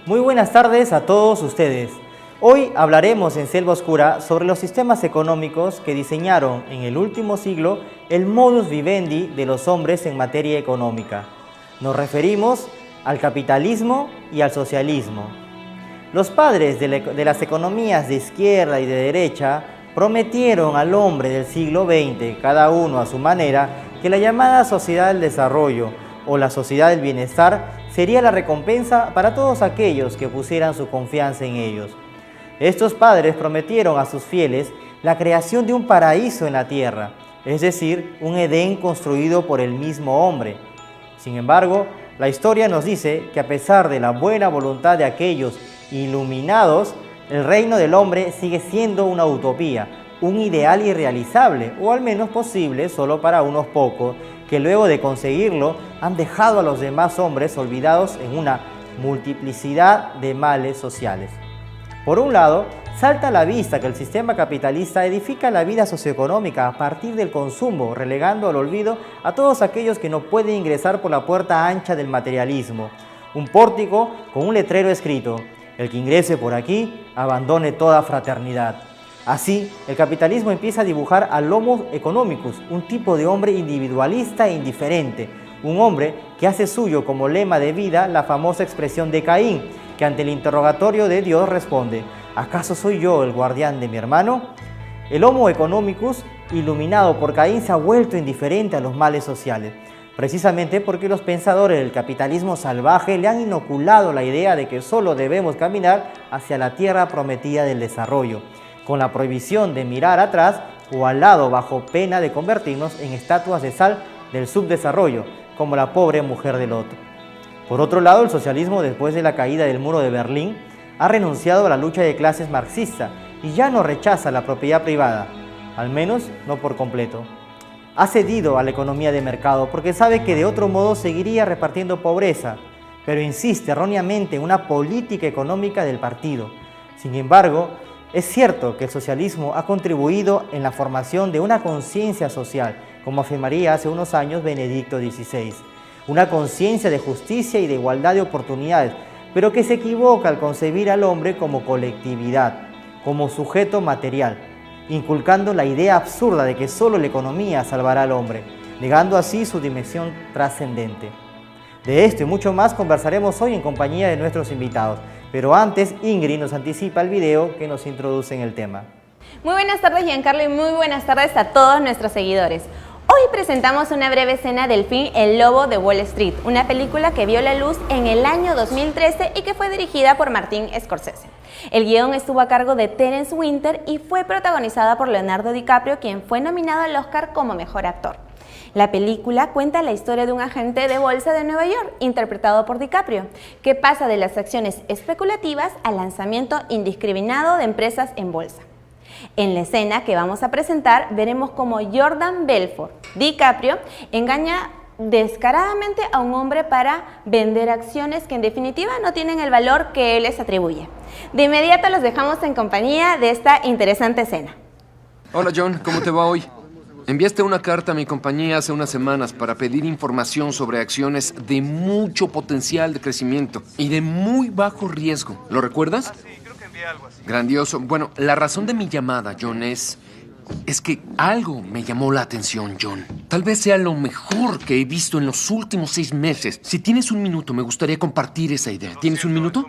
Muy buenas tardes a todos ustedes. Hoy hablaremos en Selva Oscura sobre los sistemas económicos que diseñaron en el último siglo el modus vivendi de los hombres en materia económica. Nos referimos al capitalismo y al socialismo. Los padres de las economías de izquierda y de derecha prometieron al hombre del siglo XX, cada uno a su manera, que la llamada sociedad del desarrollo o la sociedad del bienestar sería la recompensa para todos aquellos que pusieran su confianza en ellos. Estos padres prometieron a sus fieles la creación de un paraíso en la tierra, es decir, un Edén construido por el mismo hombre. Sin embargo, la historia nos dice que a pesar de la buena voluntad de aquellos iluminados, el reino del hombre sigue siendo una utopía, un ideal irrealizable, o al menos posible solo para unos pocos, que luego de conseguirlo han dejado a los demás hombres olvidados en una multiplicidad de males sociales. Por un lado, salta a la vista que el sistema capitalista edifica la vida socioeconómica a partir del consumo, relegando al olvido a todos aquellos que no pueden ingresar por la puerta ancha del materialismo. Un pórtico con un letrero escrito: el que ingrese por aquí, abandone toda fraternidad. Así, el capitalismo empieza a dibujar al Homo economicus, un tipo de hombre individualista e indiferente, un hombre que hace suyo como lema de vida la famosa expresión de Caín, que ante el interrogatorio de Dios responde: ¿acaso soy yo el guardián de mi hermano? El Homo economicus, iluminado por Caín, se ha vuelto indiferente a los males sociales, precisamente porque los pensadores del capitalismo salvaje le han inoculado la idea de que solo debemos caminar hacia la tierra prometida del desarrollo, con la prohibición de mirar atrás o al lado bajo pena de convertirnos en estatuas de sal del subdesarrollo, como la pobre mujer de Lot. Por otro lado, el socialismo, después de la caída del muro de Berlín, ha renunciado a la lucha de clases marxista y ya no rechaza la propiedad privada, al menos no por completo. Ha cedido a la economía de mercado porque sabe que de otro modo seguiría repartiendo pobreza, pero insiste erróneamente en una política económica del partido. Sin embargo, es cierto que el socialismo ha contribuido en la formación de una conciencia social, como afirmaría hace unos años Benedicto XVI. Una conciencia de justicia y de igualdad de oportunidades, pero que se equivoca al concebir al hombre como colectividad, como sujeto material, inculcando la idea absurda de que solo la economía salvará al hombre, negando así su dimensión trascendente. De esto y mucho más conversaremos hoy en compañía de nuestros invitados, pero antes Ingrid nos anticipa el video que nos introduce en el tema. Muy buenas tardes, Giancarlo, y muy buenas tardes a todos nuestros seguidores. Hoy presentamos una breve escena del film El Lobo de Wall Street, una película que vio la luz en el año 2013 y que fue dirigida por Martin Scorsese. El guión estuvo a cargo de Terence Winter y fue protagonizada por Leonardo DiCaprio, quien fue nominado al Oscar como Mejor Actor. La película cuenta la historia de un agente de bolsa de Nueva York, interpretado por DiCaprio, que pasa de las acciones especulativas al lanzamiento indiscriminado de empresas en bolsa. En la escena que vamos a presentar, veremos cómo Jordan Belfort, DiCaprio, engaña descaradamente a un hombre para vender acciones que en definitiva no tienen el valor que él les atribuye. De inmediato los dejamos en compañía de esta interesante escena. Hola John, ¿cómo te va hoy? Enviaste una carta a mi compañía hace unas semanas para pedir información sobre acciones de mucho potencial de crecimiento y de muy bajo riesgo. ¿Lo recuerdas? Sí, creo que envié algo así. Grandioso. Bueno, la razón de mi llamada, John, es que algo me llamó la atención, John. Tal vez sea lo mejor que he visto en los últimos 6 meses. Si tienes un minuto, me gustaría compartir esa idea. ¿Tienes un minuto?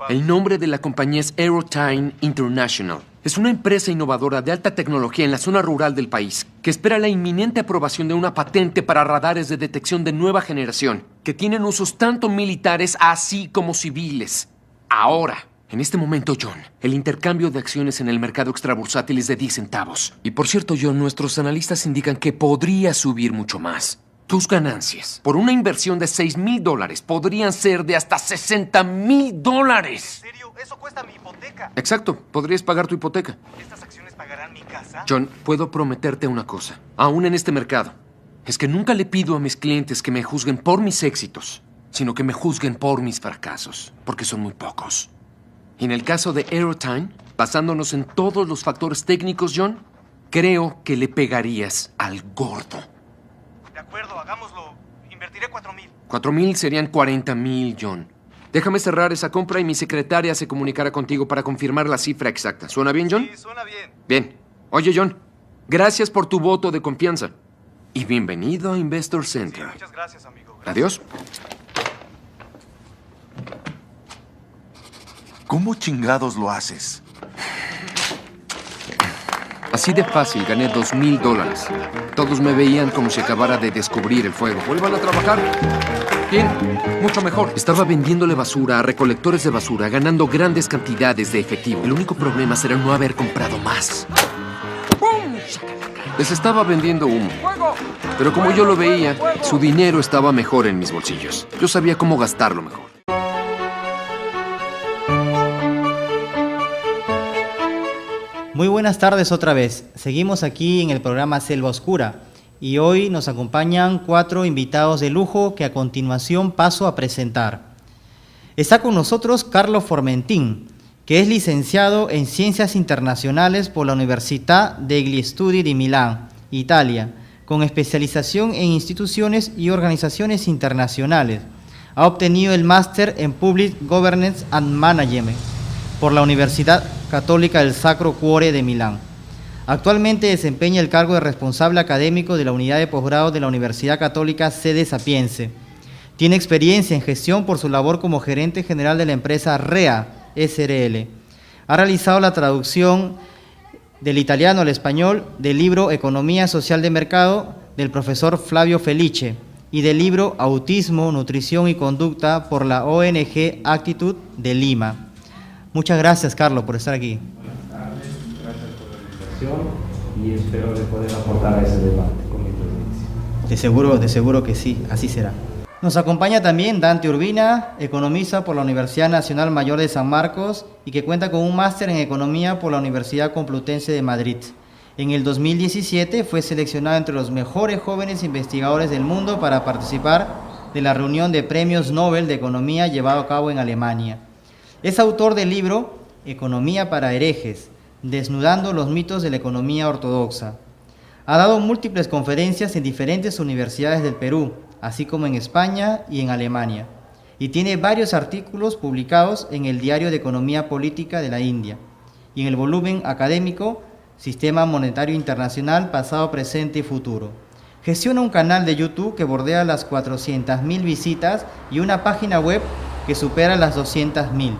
El nombre de la compañía es Aerotime International. Es una empresa innovadora de alta tecnología en la zona rural del país que espera la inminente aprobación de una patente para radares de detección de nueva generación que tienen usos tanto militares así como civiles. Ahora, en este momento, John, el intercambio de acciones en el mercado extrabursátil es de 10 centavos. Y por cierto, John, nuestros analistas indican que podría subir mucho más. Tus ganancias por una inversión de $6,000 podrían ser de hasta $60,000. ¿En serio? ¿Eso cuesta mi hipoteca? Exacto, podrías pagar tu hipoteca. ¿Estas acciones pagarán mi casa? John, puedo prometerte una cosa, aún en este mercado. Es que nunca le pido a mis clientes que me juzguen por mis éxitos, sino que me juzguen por mis fracasos, porque son muy pocos. Y en el caso de Aerotime, basándonos en todos los factores técnicos, John, creo que le pegarías al gordo. De acuerdo, hagámoslo. Invertiré $4,000. 4,000 serían 40,000, John. Déjame cerrar esa compra y mi secretaria se comunicará contigo para confirmar la cifra exacta. ¿Suena bien, John? Sí, suena bien. Bien. Oye, John, gracias por tu voto de confianza. Y bienvenido a Investor Sí, Center. muchas gracias, amigo. Gracias. Adiós. ¿Cómo chingados lo haces? Así de fácil gané $2,000. Todos me veían como si acabara de descubrir el fuego. ¡Vuelvan a trabajar! Bien, mucho mejor. Estaba vendiéndole basura a recolectores de basura, ganando grandes cantidades de efectivo. El único problema será no haber comprado más. Les estaba vendiendo humo. Pero como yo lo veía, su dinero estaba mejor en mis bolsillos. Yo sabía cómo gastarlo mejor. Muy buenas tardes otra vez. Seguimos aquí en el programa Selva Oscura y hoy nos acompañan 4 invitados de lujo que a continuación paso a presentar. Está con nosotros Carlo Formentin, que es licenciado en Ciencias Internacionales por la Università degli Studi di Milán, Italia, con especialización en instituciones y organizaciones internacionales. Ha obtenido el máster en Public Governance and Management por la Universidad Católica del Sacro Cuore de Milán. Actualmente desempeña el cargo de responsable académico de la unidad de posgrado de la Universidad Católica Sede Sapiense. Tiene experiencia en gestión por su labor como gerente general de la empresa REA SRL. Ha realizado la traducción del italiano al español del libro Economía Social de Mercado del profesor Flavio Felice y del libro Autismo, Nutrición y Conducta por la ONG Actitud de Lima. Muchas gracias, Carlos, por estar aquí. Y espero de poder aportar a ese debate con mi presencia. De seguro que sí, así será. Nos acompaña también Dante Urbina, economista por la Universidad Nacional Mayor de San Marcos y que cuenta con un máster en economía por la Universidad Complutense de Madrid. En el 2017 fue seleccionado entre los mejores jóvenes investigadores del mundo para participar de la reunión de premios Nobel de Economía llevado a cabo en Alemania. Es autor del libro Economía para herejes, desnudando los mitos de la economía ortodoxa. Ha dado múltiples conferencias en diferentes universidades del Perú, así como en España y en Alemania, y tiene varios artículos publicados en el Diario de Economía Política de la India y en el volumen académico Sistema Monetario Internacional, Pasado, Presente y Futuro. Gestiona un canal de YouTube que bordea las 400.000 visitas y una página web que supera las 200.000.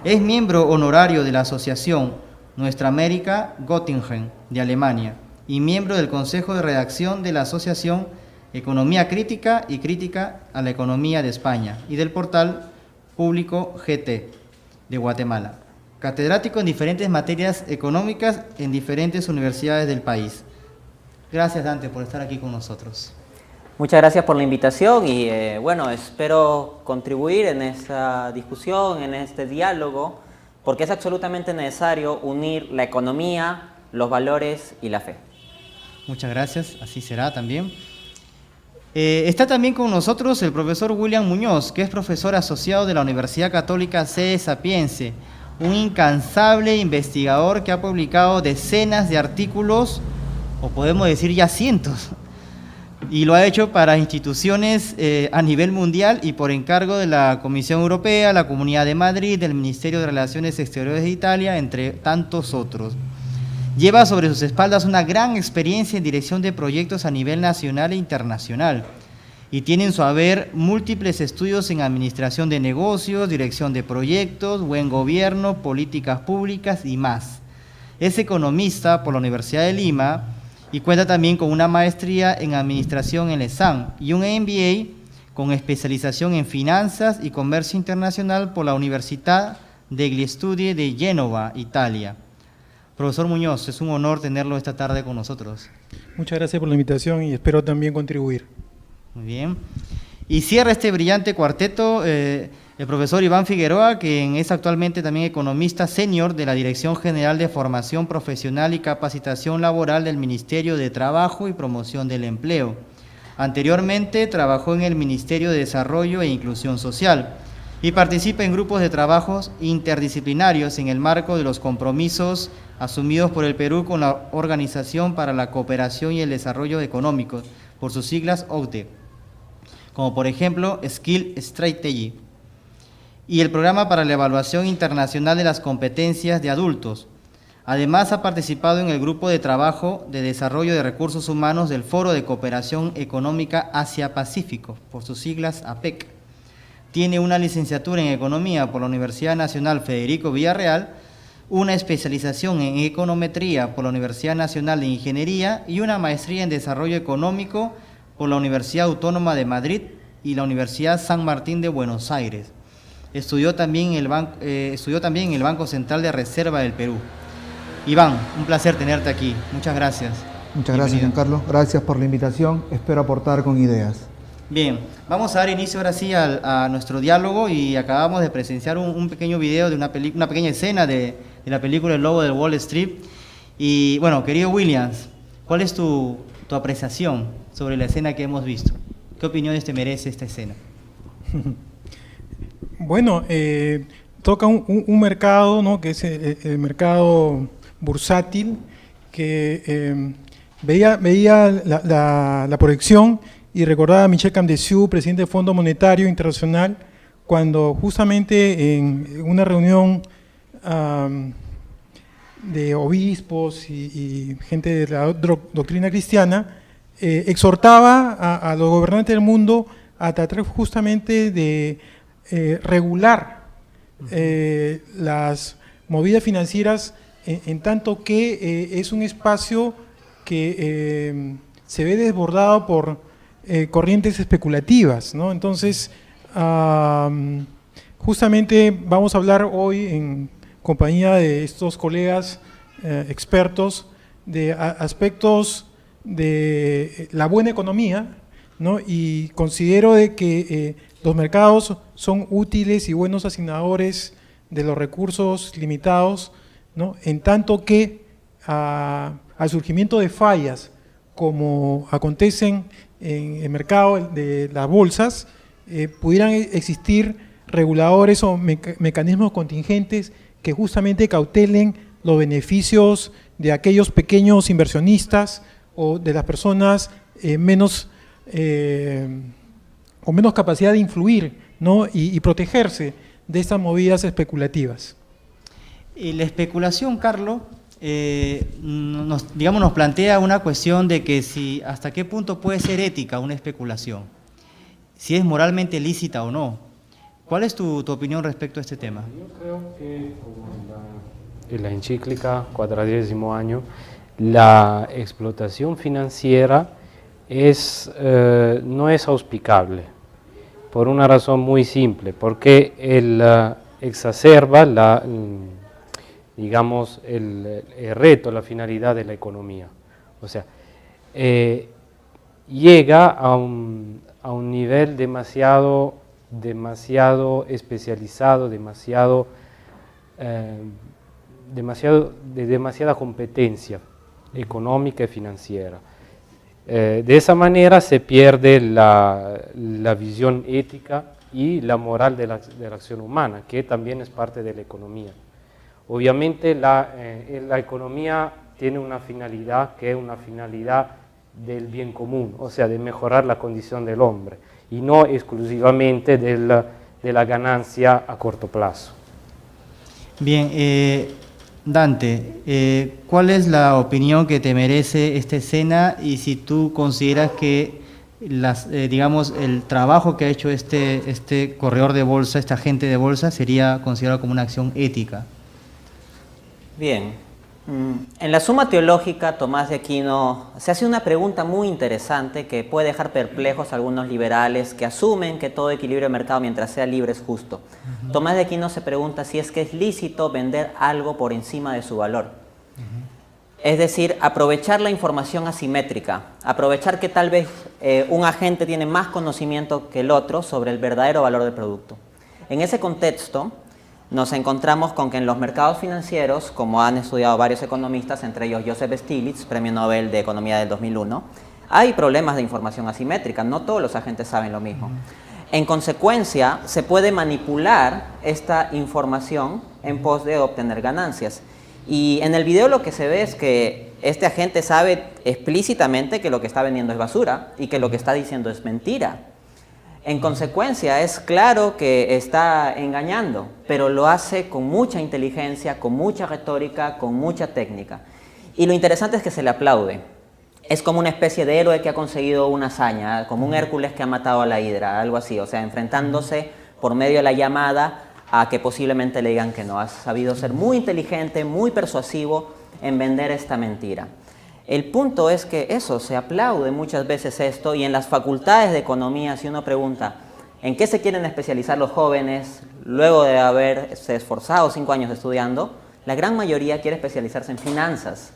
Es miembro honorario de la asociación Nuestra América Göttingen de Alemania y miembro del Consejo de Redacción de la Asociación Economía Crítica y Crítica a la Economía de España y del portal Público GT de Guatemala. Catedrático en diferentes materias económicas en diferentes universidades del país. Gracias, Dante, por estar aquí con nosotros. Muchas gracias por la invitación y bueno, espero contribuir en esta discusión, en este diálogo, porque es absolutamente necesario unir la economía, los valores y la fe. Muchas gracias, así será también. Está también con nosotros el profesor William Muñoz, que es profesor asociado de la Universidad Católica Sede Sapiense, un incansable investigador que ha publicado decenas de artículos, o podemos decir ya cientos, y lo ha hecho para instituciones a nivel mundial y por encargo de la Comisión Europea, la Comunidad de Madrid, del Ministerio de Relaciones Exteriores de Italia, entre tantos otros. Lleva sobre sus espaldas una gran experiencia en dirección de proyectos a nivel nacional e internacional y tiene en su haber múltiples estudios en administración de negocios, dirección de proyectos, buen gobierno, políticas públicas y más. Es economista por la Universidad de Lima y cuenta también con una maestría en administración en ESAM y un MBA con especialización en finanzas y comercio internacional por la Università degli Studi di Génova, Italia. Profesor Muñoz, es un honor tenerlo esta tarde con nosotros. Muchas gracias por la invitación y espero también contribuir. Muy bien. Y cierra este brillante cuarteto el profesor Iván Figueroa, quien es actualmente también economista senior de la Dirección General de Formación Profesional y Capacitación Laboral del Ministerio de Trabajo y Promoción del Empleo. Anteriormente trabajó en el Ministerio de Desarrollo e Inclusión Social y participa en grupos de trabajos interdisciplinarios en el marco de los compromisos asumidos por el Perú con la Organización para la Cooperación y el Desarrollo Económico, por sus siglas OCDE, como por ejemplo Skill Strategy. y el Programa para la Evaluación Internacional de las Competencias de Adultos. Además, ha participado en el Grupo de Trabajo de Desarrollo de Recursos Humanos del Foro de Cooperación Económica Asia-Pacífico, por sus siglas APEC. Tiene una licenciatura en Economía por la Universidad Nacional Federico Villarreal, una especialización en Econometría por la Universidad Nacional de Ingeniería y una maestría en Desarrollo Económico por la Universidad Autónoma de Madrid y la Universidad San Martín de Buenos Aires. Estudió también en el Banco Central de Reserva del Perú. Iván, un placer tenerte aquí. Muchas gracias. Muchas gracias, Giancarlo. Gracias por la invitación. Espero aportar con ideas. Bien, vamos a dar inicio ahora sí a nuestro diálogo y acabamos de presenciar un pequeño video de una pequeña escena de la película El Lobo de Wall Street. Y bueno, querido Williams, ¿cuál es tu apreciación sobre la escena que hemos visto? ¿Qué opiniones te merece esta escena? Bueno, toca un mercado, ¿no?, que es el mercado bursátil, que veía la proyección y recordaba a Michel Camdeciu, presidente del Fondo Monetario Internacional, cuando justamente en una reunión de obispos y gente de la doctrina cristiana, exhortaba a los gobernantes del mundo a tratar justamente de regular las movidas financieras en tanto que es un espacio que se ve desbordado por corrientes especulativas, ¿no? Entonces, justamente vamos a hablar hoy en compañía de estos colegas expertos de aspectos de la buena economía, ¿no? Y considero de que los mercados son útiles y buenos asignadores de los recursos limitados, ¿no?, en tanto que al surgimiento de fallas como acontecen en el mercado de las bolsas, pudieran existir reguladores o mecanismos contingentes que justamente cautelen los beneficios de aquellos pequeños inversionistas o de las personas con menos capacidad de influir, ¿no?, y protegerse de estas movidas especulativas. La especulación, Carlos, nos plantea una cuestión de que hasta qué punto puede ser ética una especulación, si es moralmente lícita o no. ¿Cuál es tu opinión respecto a este tema? Yo creo que, como en la encíclica 40º año, la explotación financiera no es auspicable, por una razón muy simple, porque exacerba el reto, la finalidad de la economía. O sea, llega a un nivel demasiado especializado, de demasiada competencia económica y financiera. De esa manera se pierde la visión ética y la moral de la acción humana, que también es parte de la economía. Obviamente la economía tiene una finalidad que es una finalidad del bien común, o sea, de mejorar la condición del hombre, y no exclusivamente de la ganancia a corto plazo. Bien, Dante, ¿cuál es la opinión que te merece esta escena y si tú consideras que el trabajo que ha hecho este corredor de bolsa, este agente de bolsa, sería considerado como una acción ética? Bien, en la Suma Teológica, Tomás de Aquino se hace una pregunta muy interesante que puede dejar perplejos a algunos liberales que asumen que todo equilibrio de mercado mientras sea libre es justo. Tomás de Aquino se pregunta si es que es lícito vender algo por encima de su valor. Es decir, aprovechar la información asimétrica, aprovechar que tal vez un agente tiene más conocimiento que el otro sobre el verdadero valor del producto. En ese contexto, nos encontramos con que en los mercados financieros, como han estudiado varios economistas, entre ellos Joseph Stiglitz, Premio Nobel de Economía del 2001, hay problemas de información asimétrica, no todos los agentes saben lo mismo. En consecuencia, se puede manipular esta información en pos de obtener ganancias. Y en el video lo que se ve es que este agente sabe explícitamente que lo que está vendiendo es basura y que lo que está diciendo es mentira. En consecuencia, es claro que está engañando, pero lo hace con mucha inteligencia, con mucha retórica, con mucha técnica. Y lo interesante es que se le aplaude. Es como una especie de héroe que ha conseguido una hazaña, como un Hércules que ha matado a la hidra, algo así, o sea, enfrentándose por medio de la llamada a que posiblemente le digan que no. Ha sabido ser muy inteligente, muy persuasivo en vender esta mentira. El punto es que eso, se aplaude muchas veces esto, y en las facultades de economía, si uno pregunta en qué se quieren especializar los jóvenes luego de haberse esforzado 5 años estudiando, la gran mayoría quiere especializarse en finanzas.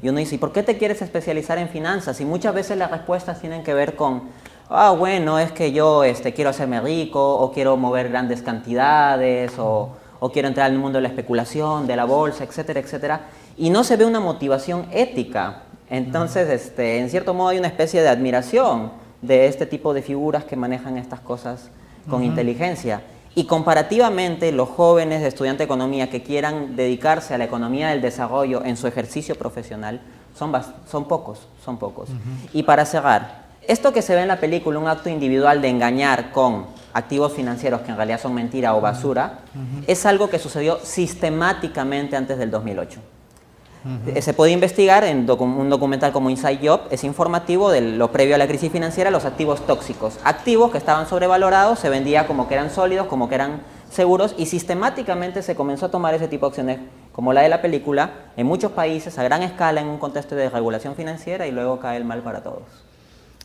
Y uno dice, ¿y por qué te quieres especializar en finanzas? Y muchas veces las respuestas tienen que ver con, bueno, es que yo quiero hacerme rico, o quiero mover grandes cantidades, o quiero entrar al mundo de la especulación, de la bolsa, etcétera, etcétera. Y no se ve una motivación ética. Entonces, en cierto modo hay una especie de admiración de este tipo de figuras que manejan estas cosas con inteligencia. Y comparativamente, los jóvenes estudiantes de economía que quieran dedicarse a la economía del desarrollo en su ejercicio profesional son pocos. Y para cerrar, esto que se ve en la película, un acto individual de engañar con activos financieros que en realidad son mentira o basura, es algo que sucedió sistemáticamente antes del 2008. Se puede investigar en un documental como Inside Job, es informativo de lo previo a la crisis financiera, los activos tóxicos. Activos que estaban sobrevalorados, se vendía como que eran sólidos, como que eran seguros, y sistemáticamente se comenzó a tomar ese tipo de acciones, como la de la película, en muchos países, a gran escala, en un contexto de regulación financiera, y luego cae el mal para todos.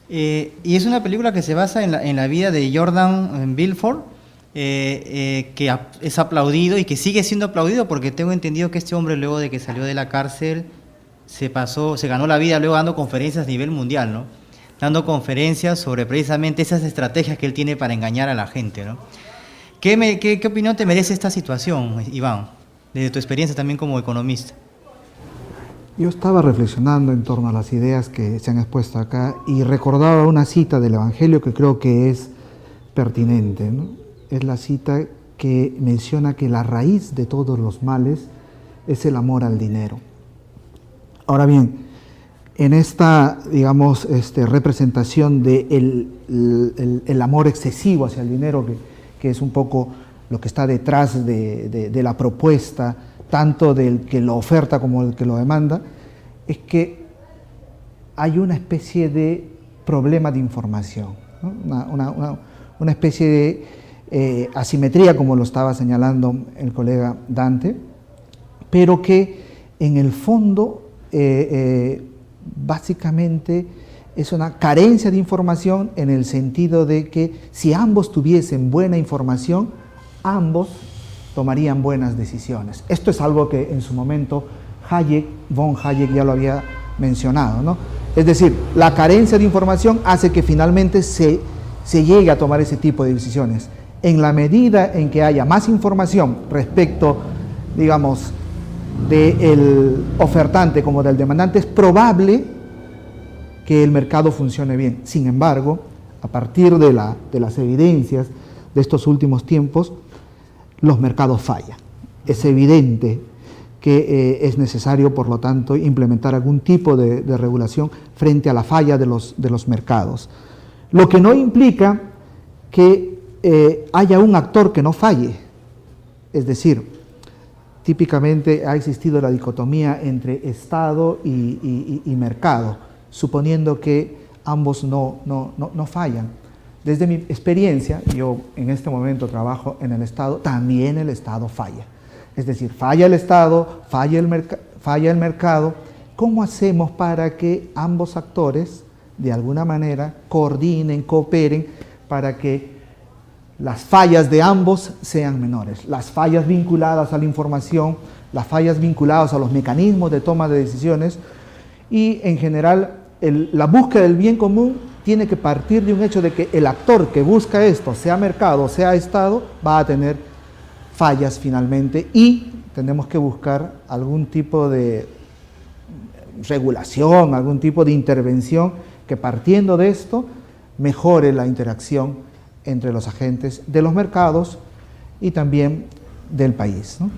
Y es una película que se basa en la vida de Jordan Belfort, que es aplaudido y que sigue siendo aplaudido, porque tengo entendido que este hombre, luego de que salió de la cárcel, se ganó la vida luego dando conferencias a nivel mundial, ¿no? Dando conferencias sobre precisamente esas estrategias que él tiene para engañar a la gente, ¿no? ¿Qué opinión te merece esta situación, Iván, desde tu experiencia también como economista? Yo estaba reflexionando en torno a las ideas que se han expuesto acá y recordaba una cita del Evangelio que creo que es pertinente, ¿no? Es la cita que menciona que la raíz de todos los males es el amor al dinero. Ahora bien, en esta, digamos, representación de el amor excesivo hacia el dinero, que es un poco lo que está detrás de la propuesta, tanto del que lo oferta como del que lo demanda, es que hay una especie de problema de información, ¿no? Una especie de asimetría, como lo estaba señalando el colega Dante, pero que en el fondo básicamente es una carencia de información, en el sentido de que si ambos tuviesen buena información, ambos tomarían buenas decisiones. Esto es algo que en su momento von Hayek ya lo había mencionado, ¿no? Es decir, la carencia de información hace que finalmente se llegue a tomar ese tipo de decisiones. En la medida en que haya más información respecto, digamos, del ofertante como del demandante, es probable que el mercado funcione bien. Sin embargo, a partir de las evidencias de estos últimos tiempos, los mercados fallan. Es evidente que es necesario, por lo tanto, implementar algún tipo de regulación frente a la falla de los mercados. Lo que no implica que haya un actor que no falle. Es decir, típicamente ha existido la dicotomía entre Estado y mercado, suponiendo que ambos no fallan. Desde mi experiencia, yo en este momento trabajo en el Estado, también el Estado falla. Es decir, falla el Estado, falla el mercado. ¿Cómo hacemos para que ambos actores, de alguna manera, coordinen, cooperen, para que las fallas de ambos sean menores? Las fallas vinculadas a la información, las fallas vinculadas a los mecanismos de toma de decisiones, y en general la búsqueda del bien común tiene que partir de un hecho de que el actor que busca esto, sea mercado, sea Estado, va a tener fallas finalmente, y tenemos que buscar algún tipo de regulación, algún tipo de intervención que, partiendo de esto, mejore la interacción entre los agentes de los mercados y también del país, ¿no?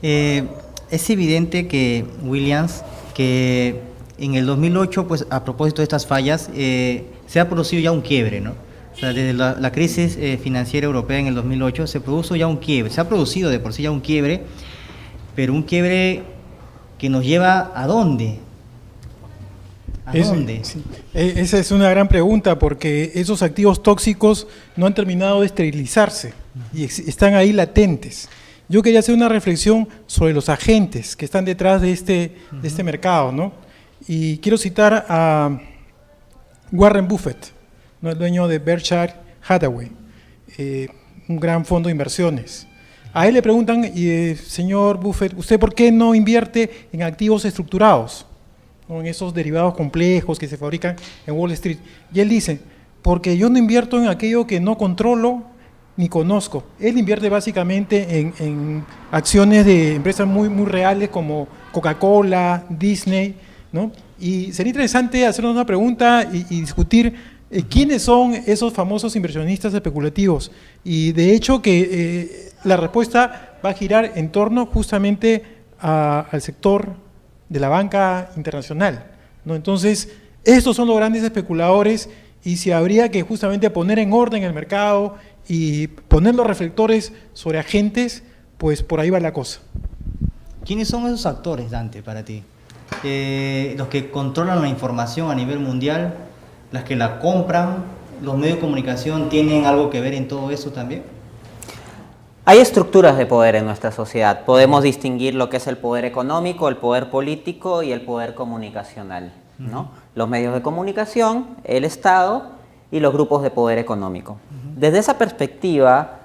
Es evidente que, Williams, que en el 2008, pues a propósito de estas fallas, se ha producido ya un quiebre, ¿no? sea, desde la crisis financiera europea en el 2008 se produjo ya un quiebre, se ha producido de por sí ya un quiebre, pero un quiebre que nos lleva ¿a dónde? ¿A dónde? Sí. Esa es una gran pregunta porque esos activos tóxicos no han terminado de esterilizarse y están ahí latentes. Yo quería hacer una reflexión sobre los agentes que están detrás de este mercado, ¿no? Y quiero citar a Warren Buffett, ¿no? El dueño de Berkshire Hathaway, un gran fondo de inversiones. A él le preguntan, señor Buffett, ¿usted por qué no invierte en activos estructurados, ¿no? En esos derivados complejos que se fabrican en Wall Street? Y él dice, porque yo no invierto en aquello que no controlo ni conozco. Él invierte básicamente en acciones de empresas muy reales como Coca-Cola, Disney, ¿no? Y sería interesante hacernos una pregunta y discutir quiénes son esos famosos inversionistas especulativos. Y de hecho que la respuesta va a girar en torno justamente al sector de la banca internacional, ¿no? Entonces, estos son los grandes especuladores y si habría que justamente poner en orden el mercado y poner los reflectores sobre agentes, pues por ahí va la cosa. ¿Quiénes son esos actores, Dante, para ti? Los que controlan la información a nivel mundial, las que la compran, los medios de comunicación, ¿tienen algo que ver en todo eso también? Hay estructuras de poder en nuestra sociedad. Podemos distinguir lo que es el poder económico, el poder político y el poder comunicacional, ¿no? Los medios de comunicación, el Estado y los grupos de poder económico. Desde esa perspectiva,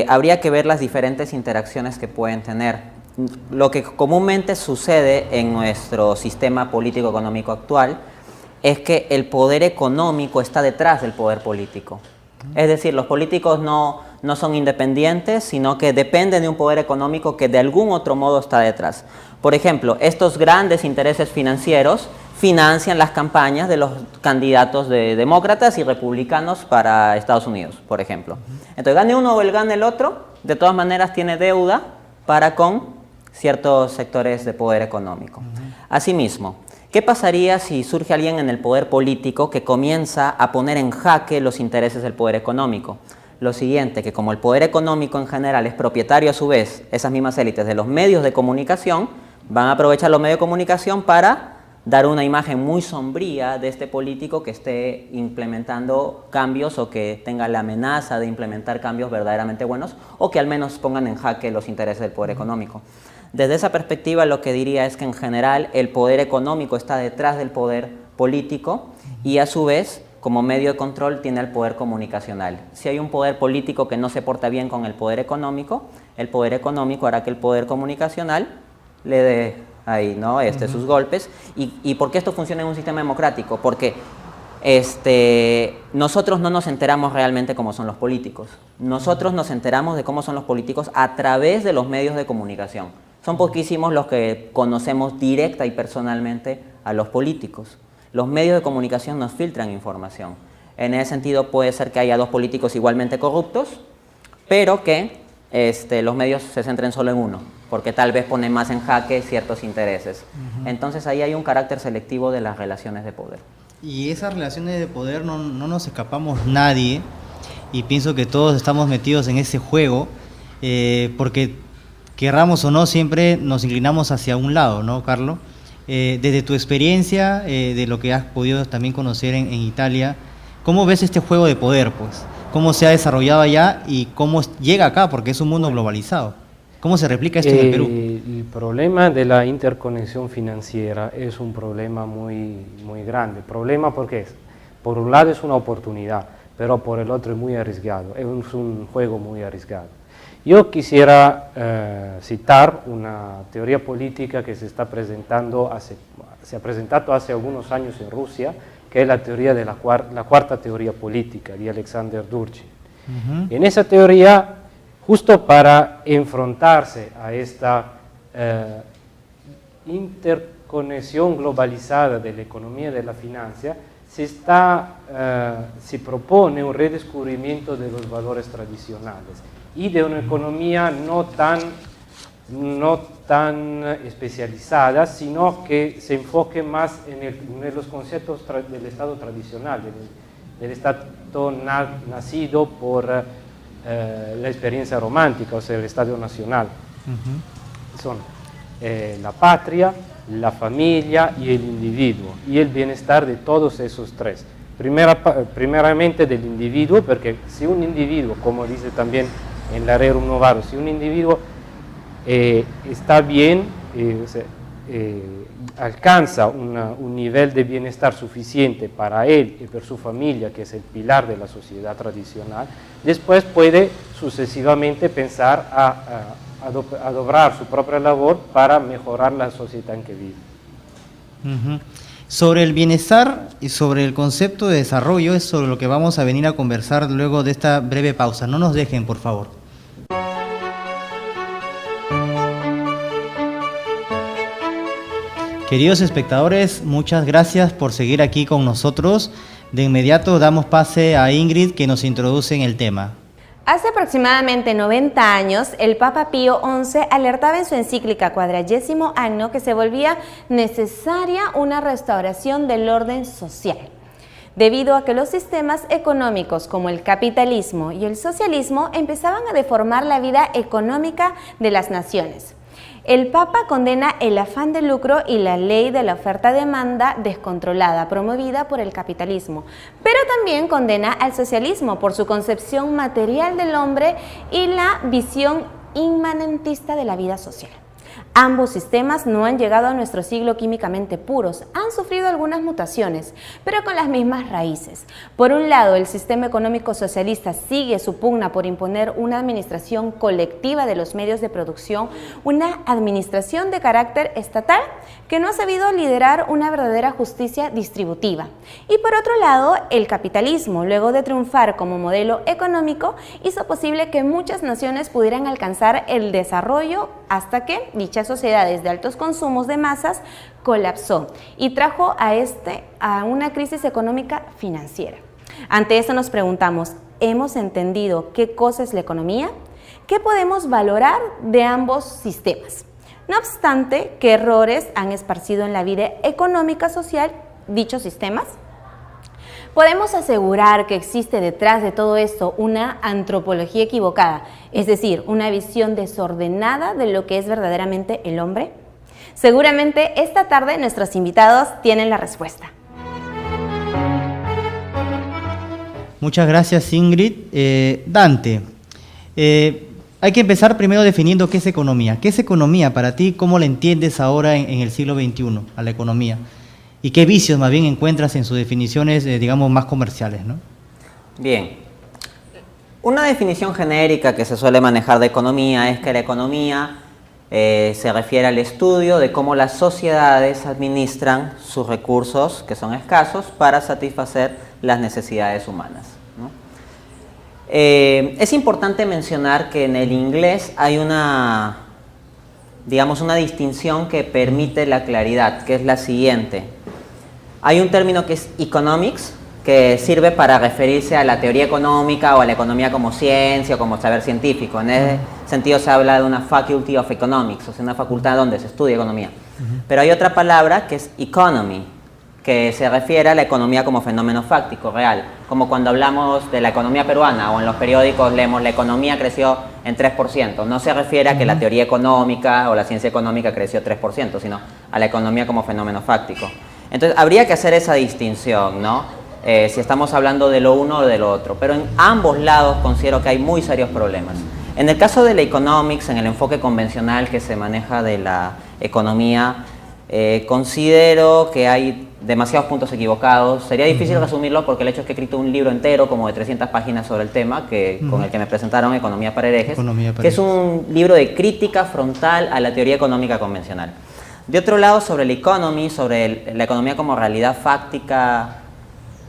habría que ver las diferentes interacciones que pueden tener. Lo que comúnmente sucede en nuestro sistema político-económico actual es que el poder económico está detrás del poder político. Es decir, los políticos no son independientes, sino que dependen de un poder económico que de algún otro modo está detrás. Por ejemplo, estos grandes intereses financieros financian las campañas de los candidatos de demócratas y republicanos para Estados Unidos, por ejemplo. Entonces, gane uno o gane el otro, de todas maneras tiene deuda para con ciertos sectores de poder económico. Asimismo, ¿qué pasaría si surge alguien en el poder político que comienza a poner en jaque los intereses del poder económico? Lo siguiente, que como el poder económico en general es propietario a su vez, esas mismas élites de los medios de comunicación, van a aprovechar los medios de comunicación para dar una imagen muy sombría de este político que esté implementando cambios o que tenga la amenaza de implementar cambios verdaderamente buenos o que al menos pongan en jaque los intereses del poder económico. Desde esa perspectiva, lo que diría es que en general el poder económico está detrás del poder político y a su vez, como medio de control, tiene el poder comunicacional. Si hay un poder político que no se porta bien con el poder económico hará que el poder comunicacional le dé ahí, ¿no? Sus golpes. ¿Y por qué esto funciona en un sistema democrático? Porque nosotros no nos enteramos realmente cómo son los políticos. Nosotros nos enteramos de cómo son los políticos a través de los medios de comunicación. Son poquísimos los que conocemos directa y personalmente a los políticos. Los medios de comunicación nos filtran información. En ese sentido puede ser que haya dos políticos igualmente corruptos, pero que los medios se centren solo en uno, porque tal vez ponen más en jaque ciertos intereses. Entonces ahí hay un carácter selectivo de las relaciones de poder. Y esas relaciones de poder no nos escapamos nadie, y pienso que todos estamos metidos en ese juego, porque querramos o no siempre nos inclinamos hacia un lado, ¿no, Carlos? Desde tu experiencia, de lo que has podido también conocer en Italia, ¿cómo ves este juego de poder, pues? ¿Cómo se ha desarrollado allá y cómo llega acá? Porque es un mundo globalizado. ¿Cómo se replica esto en el Perú? El problema de la interconexión financiera es un problema muy grande. ¿Problema por qué? Por un lado es una oportunidad, pero por el otro es muy arriesgado. Es un juego muy arriesgado. Yo quisiera citar una teoría política que se ha presentado hace algunos años en Rusia, que es la teoría de la cuarta teoría política de Alexander Dugin. En esa teoría, justo para enfrentarse a esta interconexión globalizada de la economía y de la finanza, se propone un redescubrimiento de los valores tradicionales y de una economía no tan especializada, sino que se enfoque más en los conceptos del Estado tradicional, del Estado nacido por la experiencia romántica, o sea, el Estado nacional. Son la patria, la familia y el individuo, y el bienestar de todos esos tres. Primeramente del individuo, porque si un individuo, como dice también en la Rerum Novarum, si un individuo está bien, alcanza un nivel de bienestar suficiente para él y para su familia, que es el pilar de la sociedad tradicional, después puede sucesivamente pensar a doblar su propia labor para mejorar la sociedad en que vive. Sobre el bienestar y sobre el concepto de desarrollo es sobre lo que vamos a venir a conversar luego de esta breve pausa. No nos dejen, por favor. Queridos espectadores, muchas gracias por seguir aquí con nosotros. De inmediato damos pase a Ingrid, que nos introduce en el tema. Hace aproximadamente 90 años, el Papa Pío XI alertaba en su encíclica Quadragesimo Anno que se volvía necesaria una restauración del orden social, debido a que los sistemas económicos como el capitalismo y el socialismo empezaban a deformar la vida económica de las naciones. El Papa condena el afán de lucro y la ley de la oferta-demanda descontrolada promovida por el capitalismo, pero también condena al socialismo por su concepción material del hombre y la visión inmanentista de la vida social. Ambos sistemas no han llegado a nuestro siglo químicamente puros, han sufrido algunas mutaciones, pero con las mismas raíces. Por un lado, el sistema económico socialista sigue su pugna por imponer una administración colectiva de los medios de producción, una administración de carácter estatal que no ha sabido liderar una verdadera justicia distributiva. Y por otro lado, el capitalismo, luego de triunfar como modelo económico, hizo posible que muchas naciones pudieran alcanzar el desarrollo hasta que dichas sociedades de altos consumos de masas colapsó y trajo a una crisis económica financiera. Ante eso nos preguntamos, ¿hemos entendido qué cosa es la economía? ¿Qué podemos valorar de ambos sistemas? No obstante, ¿qué errores han esparcido en la vida económica social dichos sistemas? Podemos asegurar que existe detrás de todo esto una antropología equivocada, es decir, una visión desordenada de lo que es verdaderamente el hombre. Seguramente esta tarde nuestros invitados tienen la respuesta. Muchas gracias, Ingrid. Dante, hay que empezar primero definiendo qué es economía. ¿Qué es economía para ti? ¿Cómo la entiendes ahora en el siglo XXI a la economía? ¿Y qué vicios más bien encuentras en sus definiciones, digamos, más comerciales, ¿no? Bien. Una definición genérica que se suele manejar de economía es que la economía se refiere al estudio de cómo las sociedades administran sus recursos, que son escasos, para satisfacer las necesidades humanas, ¿no? Es importante mencionar que en el inglés hay una distinción que permite la claridad, que es la siguiente. Hay un término que es economics, que sirve para referirse a la teoría económica o a la economía como ciencia o como saber científico. En ese sentido se habla de una faculty of economics, o sea, una facultad donde se estudia economía. Pero hay otra palabra que es economy, que se refiere a la economía como fenómeno fáctico, real. Como cuando hablamos de la economía peruana o en los periódicos leemos la economía creció en 3%. No se refiere a que la teoría económica o la ciencia económica creció 3%, sino a la economía como fenómeno fáctico. Entonces habría que hacer esa distinción, ¿no? Si estamos hablando de lo uno o de lo otro. Pero en ambos lados considero que hay muy serios problemas. En el caso de la economics, en el enfoque convencional que se maneja de la economía, considero que hay demasiados puntos equivocados. Sería difícil resumirlo porque el hecho es que he escrito un libro entero, como de 300 páginas sobre el tema, con el que me presentaron Economía para herejes, que es un libro de crítica frontal a la teoría económica convencional. De otro lado, sobre la economy, sobre la economía como realidad fáctica,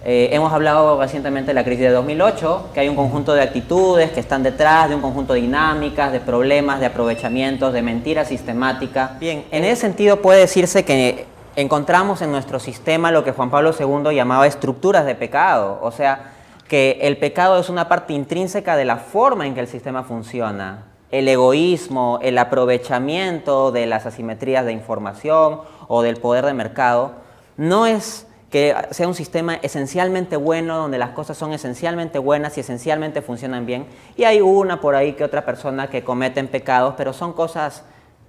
hemos hablado recientemente de la crisis de 2008, que hay un conjunto de actitudes que están detrás de un conjunto de dinámicas, de problemas, de aprovechamientos, de mentira sistemática. Bien, en ese sentido puede decirse que encontramos en nuestro sistema lo que Juan Pablo II llamaba estructuras de pecado, o sea, que el pecado es una parte intrínseca de la forma en que el sistema funciona. El egoísmo, el aprovechamiento de las asimetrías de información o del poder de mercado no es que sea un sistema esencialmente bueno, donde las cosas son esencialmente buenas y esencialmente funcionan bien, y hay una por ahí que otra persona que cometen pecados, pero son cosas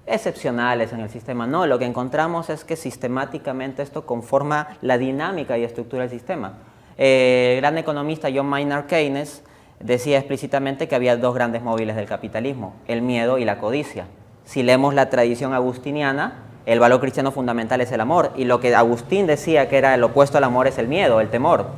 excepcionales en el sistema. No, lo que encontramos es que sistemáticamente esto conforma la dinámica y estructura del sistema. El gran economista John Maynard Keynes decía explícitamente que había dos grandes móviles del capitalismo, el miedo y la codicia. Si leemos la tradición agustiniana, el valor cristiano fundamental es el amor, y lo que Agustín decía que era el opuesto al amor es el miedo, el temor.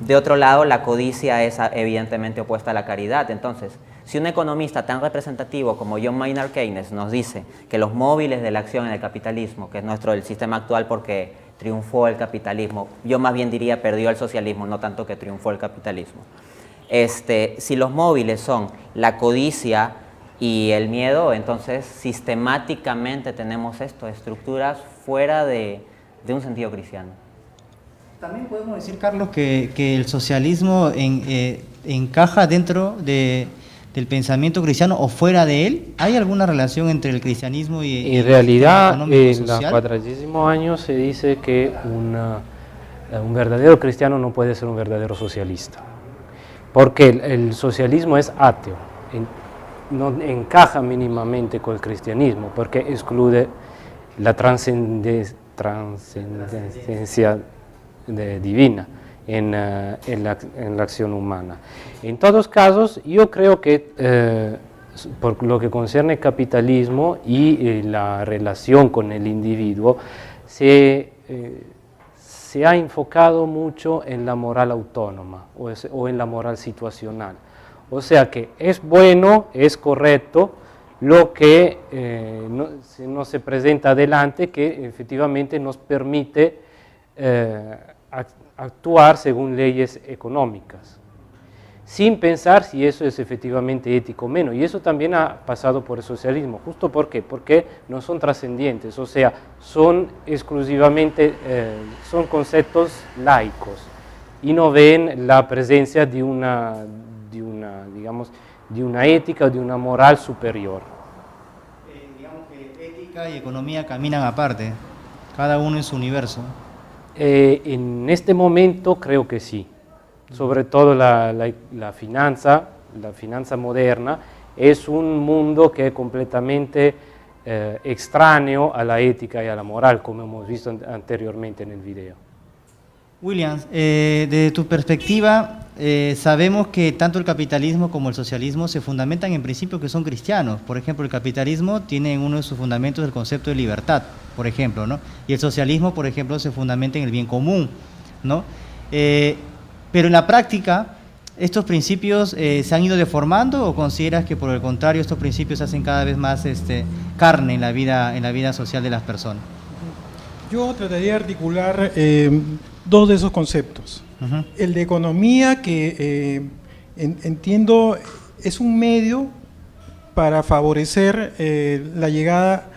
De otro lado, la codicia es evidentemente opuesta a la caridad. Entonces, si un economista tan representativo como John Maynard Keynes nos dice que los móviles de la acción en el capitalismo, que es el sistema actual porque triunfó el capitalismo, yo más bien diría perdió el socialismo, no tanto que triunfó el capitalismo. Si los móviles son la codicia y el miedo, entonces sistemáticamente tenemos esto, estructuras fuera de un sentido cristiano. También podemos decir, Carlos, que el socialismo encaja dentro del pensamiento cristiano o fuera de él. ¿Hay alguna relación entre el cristianismo y en realidad, en los social? 40 años se dice que un verdadero cristiano no puede ser un verdadero socialista, porque el socialismo es ateo, no encaja mínimamente con el cristianismo, porque excluye la trascendencia divina en la acción humana. En todos casos, yo creo que por lo que concierne el capitalismo y la relación con el individuo, se ha enfocado mucho en la moral autónoma o en la moral situacional. O sea que es bueno, es correcto lo que no se presenta adelante, que efectivamente nos permite actuar según leyes económicas, sin pensar si eso es efectivamente ético o menos. Y eso también ha pasado por el socialismo. ¿Justo por qué? Porque no son trascendentes, o sea, son exclusivamente, son conceptos laicos y no ven la presencia de una ética o de una moral superior. Digamos que ética y economía caminan aparte, cada uno en su universo. En este momento creo que sí, sobre todo la finanza moderna es un mundo que es completamente extraño a la ética y a la moral, como hemos visto anteriormente en el video. Williams, desde tu perspectiva, sabemos que tanto el capitalismo como el socialismo se fundamentan en principios que son cristianos. Por ejemplo, el capitalismo tiene en uno de sus fundamentos el concepto de libertad, por ejemplo, ¿no? Y el socialismo, por ejemplo, se fundamenta en el bien común, ¿no? Pero en la práctica, ¿estos principios se han ido deformando o consideras que por el contrario estos principios hacen cada vez más carne en la vida social de las personas? Yo trataría de articular dos de esos conceptos. Uh-huh. El de economía, que entiendo es un medio para favorecer la llegada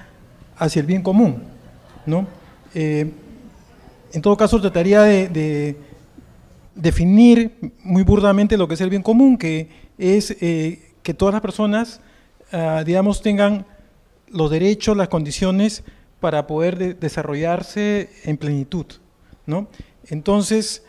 hacia el bien común, ¿no? En todo caso, trataría de definir muy burdamente lo que es el bien común, que es que todas las personas, digamos, tengan los derechos, las condiciones para poder desarrollarse en plenitud, ¿no? Entonces,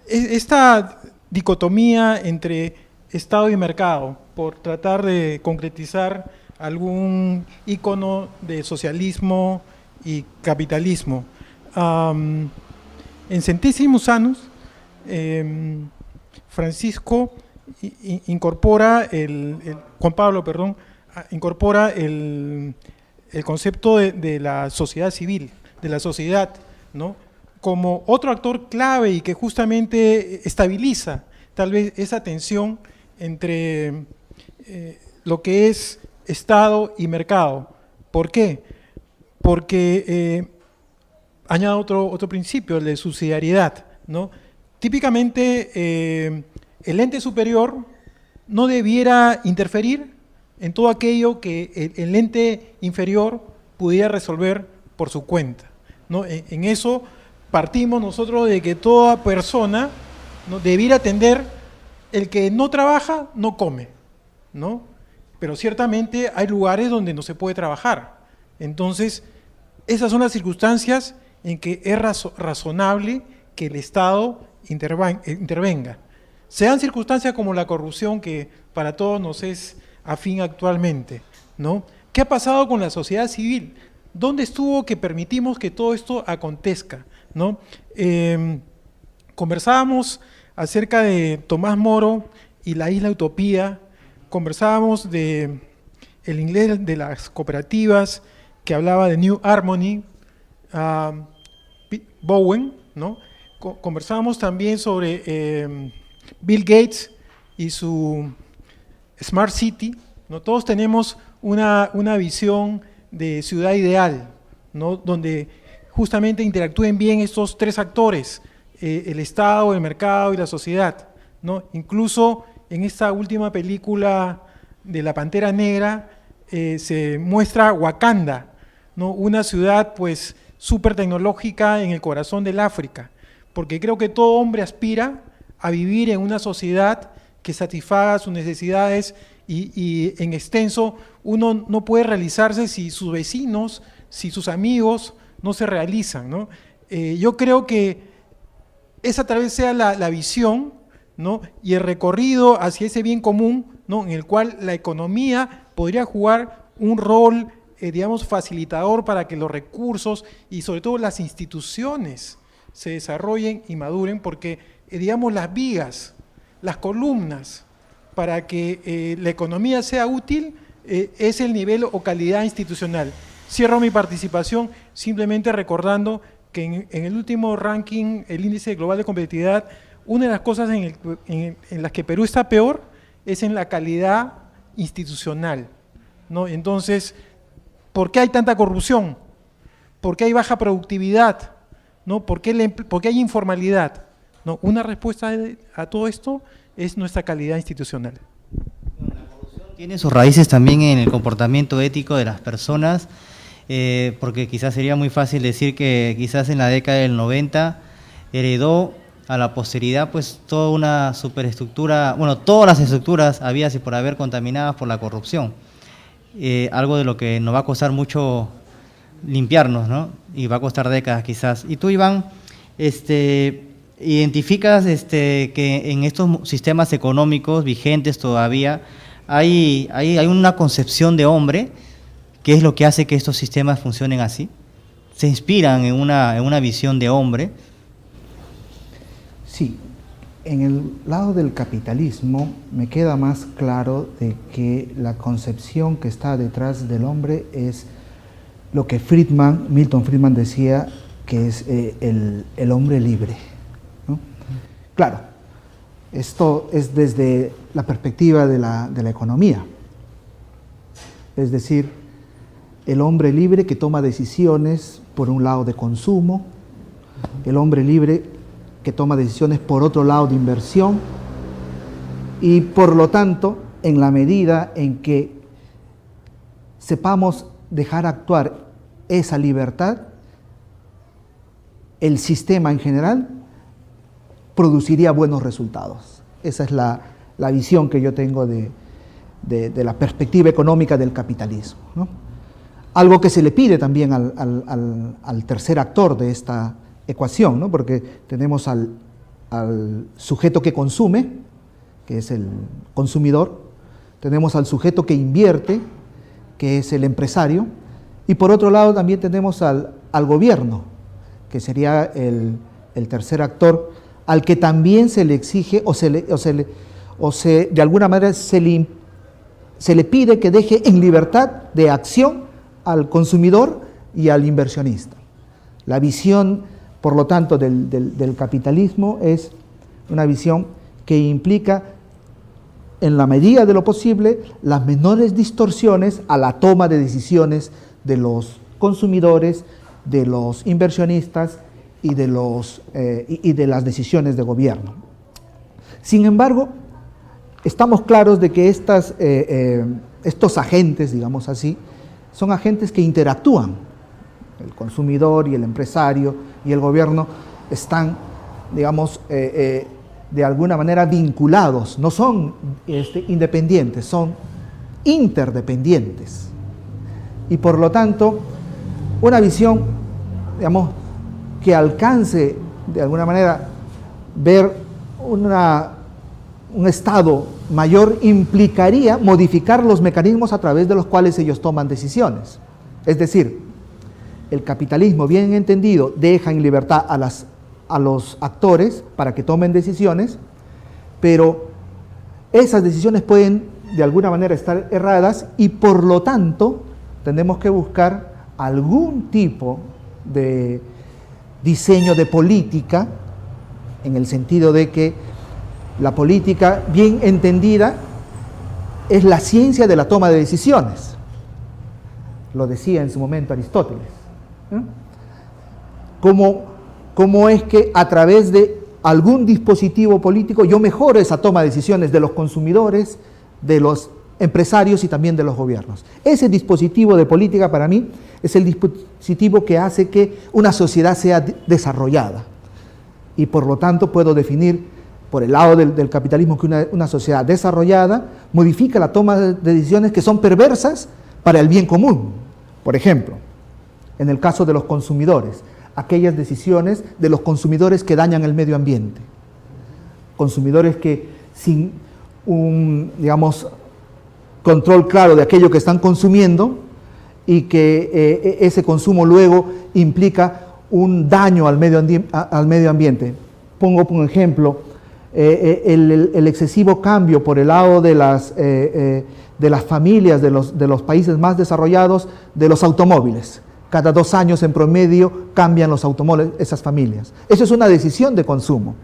esta dicotomía entre Estado y mercado, por tratar de concretizar algún ícono de socialismo y capitalismo, en Centésimos Annus, Francisco incorpora Juan Pablo, perdón, incorpora el concepto de la sociedad civil, de la sociedad, ¿no? Como otro actor clave y que justamente estabiliza tal vez esa tensión entre lo que es Estado y mercado. ¿Por qué? Porque añado otro principio, el de subsidiariedad, ¿no? Típicamente el ente superior no debiera interferir en todo aquello que el ente inferior pudiera resolver por su cuenta, ¿no? En eso partimos nosotros de que toda persona, ¿no?, debiera atender, el que no trabaja no come, ¿no? Pero ciertamente hay lugares donde no se puede trabajar. Entonces, esas son las circunstancias en que es razonable que el Estado intervenga. Se dan circunstancias como la corrupción, que para todos nos es afín actualmente, ¿no? ¿Qué ha pasado con la sociedad civil? ¿Dónde estuvo que permitimos que todo esto acontezca, ¿no? Conversábamos acerca de Tomás Moro y la isla Utopía, conversábamos de el inglés de las cooperativas, que hablaba de New Harmony, Bowen, ¿no? Conversábamos también sobre Bill Gates y su Smart City, ¿no? Todos tenemos una visión de ciudad ideal, ¿no? Donde justamente interactúen bien estos tres actores, el Estado, el mercado y la sociedad, ¿no? Incluso en esta última película de la Pantera Negra se muestra Wakanda, ¿no? Una ciudad pues súper tecnológica en el corazón del África, porque creo que todo hombre aspira a vivir en una sociedad que satisfaga sus necesidades y en extenso uno no puede realizarse si sus vecinos, si sus amigos no se realizan, ¿no? Yo creo que esa tal vez sea la visión, ¿no? Y el recorrido hacia ese bien común, ¿no? En el cual la economía podría jugar un rol, digamos, facilitador para que los recursos y sobre todo las instituciones se desarrollen y maduren, porque, digamos, las vigas, las columnas para que la economía sea útil es el nivel o calidad institucional. Cierro mi participación simplemente recordando que en el último ranking, el índice global de competitividad, una de las cosas en las que Perú está peor es en la calidad institucional, ¿no? Entonces, ¿por qué hay tanta corrupción? ¿Por qué hay baja productividad? ¿No? ¿Por qué hay informalidad? ¿No? Una respuesta a todo esto es nuestra calidad institucional. La corrupción tiene sus raíces también en el comportamiento ético de las personas, porque quizás sería muy fácil decir que quizás en la década del 90 heredó a la posteridad pues toda una superestructura, bueno, todas las estructuras habidas y por haber contaminadas por la corrupción, algo de lo que nos va a costar mucho limpiarnos, ¿no? Y va a costar décadas quizás. Y tú, Iván, identificas que en estos sistemas económicos vigentes todavía hay una concepción de hombre. ¿Qué es lo que hace que estos sistemas funcionen así? ¿Se inspiran en una visión de hombre? Sí, en el lado del capitalismo me queda más claro de que la concepción que está detrás del hombre es lo que Milton Friedman decía, que es el hombre libre, ¿no? Claro, esto es desde la perspectiva de la economía, es decir, el hombre libre que toma decisiones por un lado de consumo, el hombre libre que toma decisiones por otro lado de inversión, y por lo tanto, en la medida en que sepamos dejar actuar esa libertad, el sistema en general produciría buenos resultados. Esa es la visión que yo tengo de la perspectiva económica del capitalismo, ¿no? Algo que se le pide también al tercer actor de esta ecuación, ¿no? Porque tenemos al sujeto que consume, que es el consumidor, tenemos al sujeto que invierte, que es el empresario, y por otro lado también tenemos al gobierno, que sería el tercer actor, al que también se le exige de alguna manera se le pide que deje en libertad de acción al consumidor y al inversionista. La visión, por lo tanto, del capitalismo es una visión que implica, en la medida de lo posible, las menores distorsiones a la toma de decisiones de los consumidores, de los inversionistas y de las decisiones de gobierno. Sin embargo, estamos claros de que estos agentes, digamos así, son agentes que interactúan. El consumidor y el empresario y el gobierno están, digamos, de alguna manera vinculados, no son independientes, son interdependientes. Y por lo tanto, una visión, digamos, que alcance de alguna manera ver un estado mayor implicaría modificar los mecanismos a través de los cuales ellos toman decisiones. Es decir, el capitalismo bien entendido deja en libertad a los actores para que tomen decisiones, pero esas decisiones pueden de alguna manera estar erradas y por lo tanto tenemos que buscar algún tipo de diseño de política, en el sentido de que la política bien entendida es la ciencia de la toma de decisiones. Lo decía en su momento Aristóteles. ¿Cómo es que a través de algún dispositivo político yo mejoro esa toma de decisiones de los consumidores, de los empresarios y también de los gobiernos? Ese dispositivo de política para mí es el dispositivo que hace que una sociedad sea desarrollada. Y por lo tanto puedo definir por el lado del capitalismo que una sociedad desarrollada modifica la toma de decisiones que son perversas para el bien común. Por ejemplo, en el caso de los consumidores, aquellas decisiones de los consumidores que dañan el medio ambiente. Consumidores que sin un, digamos, control claro de aquello que están consumiendo y que ese consumo luego implica un daño al medio ambiente. Pongo por ejemplo el excesivo cambio por el lado de las familias de los países más desarrollados de los automóviles. Cada 2 años en promedio cambian los automóviles esas familias. Eso es una decisión de consumo.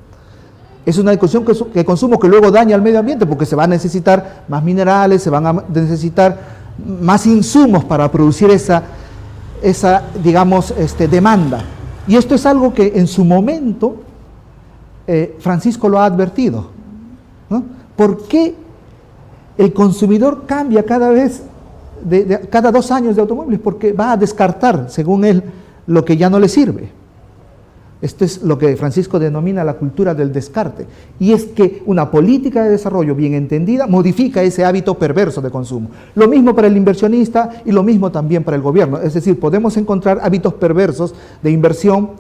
Es una decisión de consumo que luego daña al medio ambiente porque se va a necesitar más minerales, se van a necesitar más insumos para producir esa digamos, demanda. Y esto es algo que en su momento Francisco lo ha advertido, ¿no? ¿Por qué el consumidor cambia cada vez, cada 2 años de automóviles? Porque va a descartar, según él, lo que ya no le sirve. Esto es lo que Francisco denomina la cultura del descarte. Y es que una política de desarrollo bien entendida modifica ese hábito perverso de consumo. Lo mismo para el inversionista y lo mismo también para el gobierno. Es decir, podemos encontrar hábitos perversos de inversión,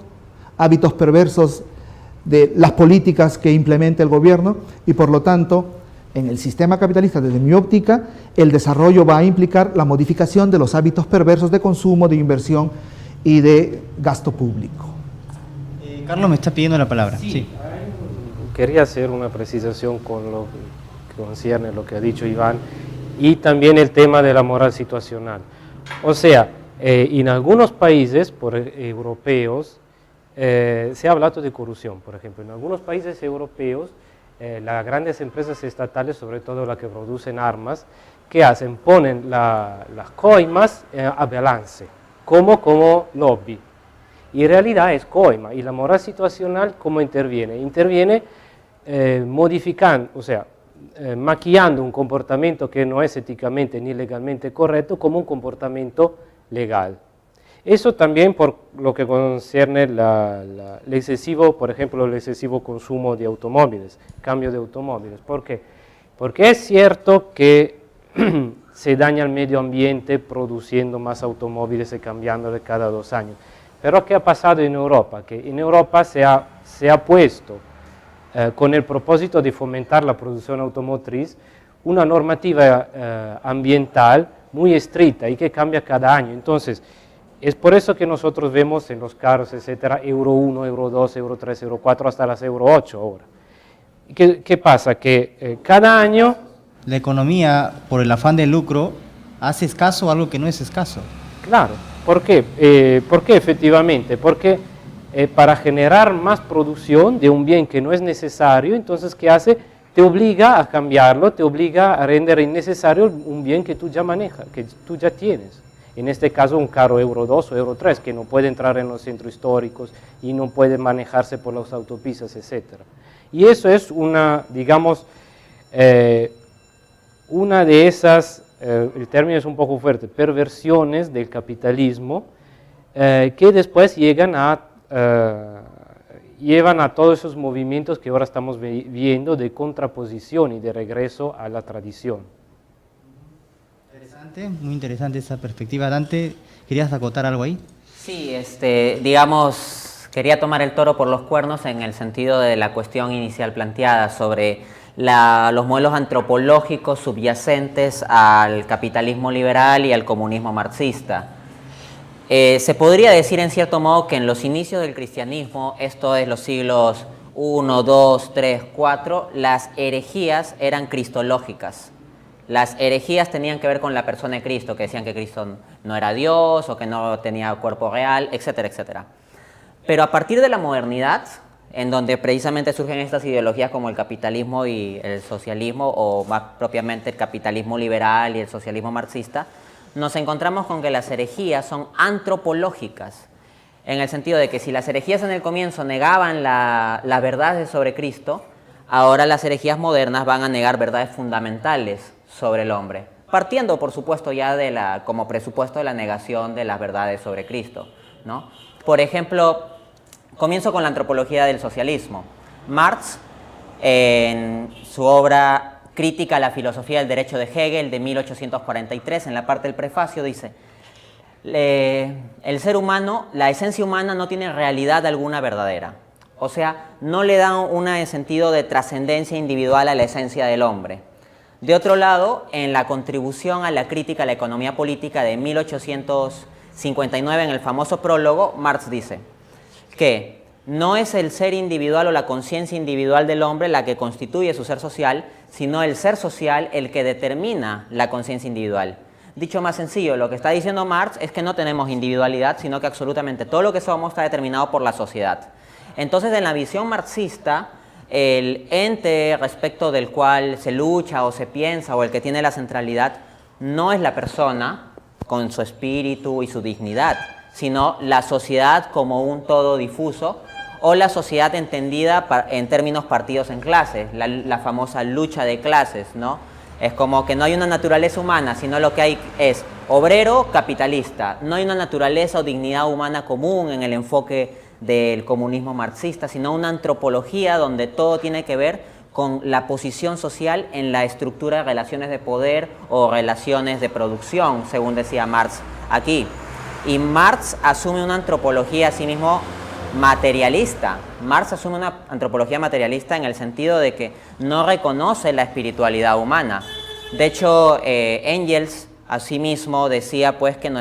hábitos perversos de las políticas que implementa el gobierno y por lo tanto, en el sistema capitalista, desde mi óptica, el desarrollo va a implicar la modificación de los hábitos perversos de consumo, de inversión y de gasto público. Carlos me está pidiendo la palabra. Sí. Quería hacer una precisación con lo que concierne lo que ha dicho Iván y también el tema de la moral situacional. O sea, en algunos países europeos se ha hablado de corrupción, por ejemplo. En algunos países europeos las grandes empresas estatales, sobre todo las que producen armas, ¿qué hacen? Ponen las coimas a balance, como lobby. Y en realidad es coima. Y la moral situacional, ¿cómo interviene? Interviene modificando, o sea, maquillando un comportamiento que no es éticamente ni legalmente correcto como un comportamiento legal. Eso también por lo que concierne el excesivo, por ejemplo, el excesivo consumo de automóviles, cambio de automóviles. ¿Por qué? Porque es cierto que se daña el medio ambiente produciendo más automóviles y cambiándole cada 2 años. Pero ¿qué ha pasado en Europa? Que en Europa se ha puesto, con el propósito de fomentar la producción automotriz, una normativa ambiental muy estricta y que cambia cada año. Entonces, es por eso que nosotros vemos en los carros, etcétera, Euro 1, Euro 2, Euro 3, Euro 4, hasta las Euro 8 ahora. ¿Qué pasa? Que cada año... La economía, por el afán de lucro, hace escaso algo que no es escaso. Claro. ¿Por qué? ¿Por qué efectivamente? Porque para generar más producción de un bien que no es necesario, entonces ¿qué hace? Te obliga a cambiarlo, te obliga a render innecesario un bien que tú ya manejas, que tú ya tienes. En este caso un carro Euro 2 o Euro 3 que no puede entrar en los centros históricos y no puede manejarse por las autopistas, etc. Y eso es una, digamos, una de esas... el término es un poco fuerte, perversiones del capitalismo que después llevan a todos esos movimientos que ahora estamos viendo de contraposición y de regreso a la tradición. Interesante, muy interesante esa perspectiva. Dante, ¿querías acotar algo ahí? Sí, digamos quería tomar el toro por los cuernos en el sentido de la cuestión inicial planteada sobre los modelos antropológicos subyacentes al capitalismo liberal y al comunismo marxista. Se podría decir en cierto modo que en los inicios del cristianismo, esto es los siglos 1, 2, 3, 4, las herejías eran cristológicas. Las herejías tenían que ver con la persona de Cristo, que decían que Cristo no era Dios o que no tenía cuerpo real, etcétera, etcétera. Pero a partir de la modernidad, en donde precisamente surgen estas ideologías como el capitalismo y el socialismo, o más propiamente el capitalismo liberal y el socialismo marxista, nos encontramos con que las herejías son antropológicas, en el sentido de que si las herejías en el comienzo negaban las verdades sobre Cristo, ahora las herejías modernas van a negar verdades fundamentales sobre el hombre, partiendo por supuesto ya como presupuesto de la negación de las verdades sobre Cristo, ¿no? Por ejemplo, comienzo con la antropología del socialismo. Marx, en su obra Crítica a la filosofía del derecho de Hegel de 1843, en la parte del prefacio dice: el ser humano, la esencia humana no tiene realidad alguna verdadera. O sea, no le da un sentido de trascendencia individual a la esencia del hombre. De otro lado, en la contribución a la crítica a la economía política de 1859, en el famoso prólogo, Marx dice que no es el ser individual o la conciencia individual del hombre la que constituye su ser social, sino el ser social el que determina la conciencia individual. Dicho más sencillo, lo que está diciendo Marx es que no tenemos individualidad, sino que absolutamente todo lo que somos está determinado por la sociedad. Entonces, en la visión marxista, el ente respecto del cual se lucha o se piensa o el que tiene la centralidad no es la persona con su espíritu y su dignidad, sino la sociedad como un todo difuso, o la sociedad entendida en términos partidos en clases, la famosa lucha de clases, ¿no? Es como que no hay una naturaleza humana, sino lo que hay es obrero capitalista. No hay una naturaleza o dignidad humana común en el enfoque del comunismo marxista, sino una antropología donde todo tiene que ver con la posición social en la estructura de relaciones de poder o relaciones de producción, según decía Marx aquí. Y Marx asume una antropología asimismo materialista. Marx asume una antropología materialista en el sentido de que no reconoce la espiritualidad humana. De hecho, Engels asimismo decía pues que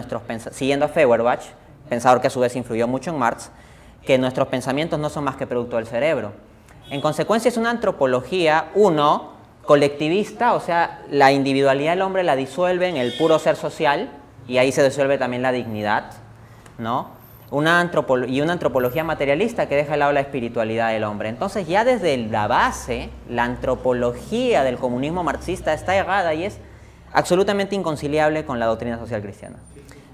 siguiendo a Feuerbach, pensador que a su vez influyó mucho en Marx, que nuestros pensamientos no son más que producto del cerebro. En consecuencia es una antropología, colectivista, o sea, la individualidad del hombre la disuelve en el puro ser social, y ahí se disuelve también la dignidad, ¿no? Una antropología materialista que deja de lado la espiritualidad del hombre. Entonces ya desde la base, la antropología del comunismo marxista está errada y es absolutamente inconciliable con la doctrina social cristiana.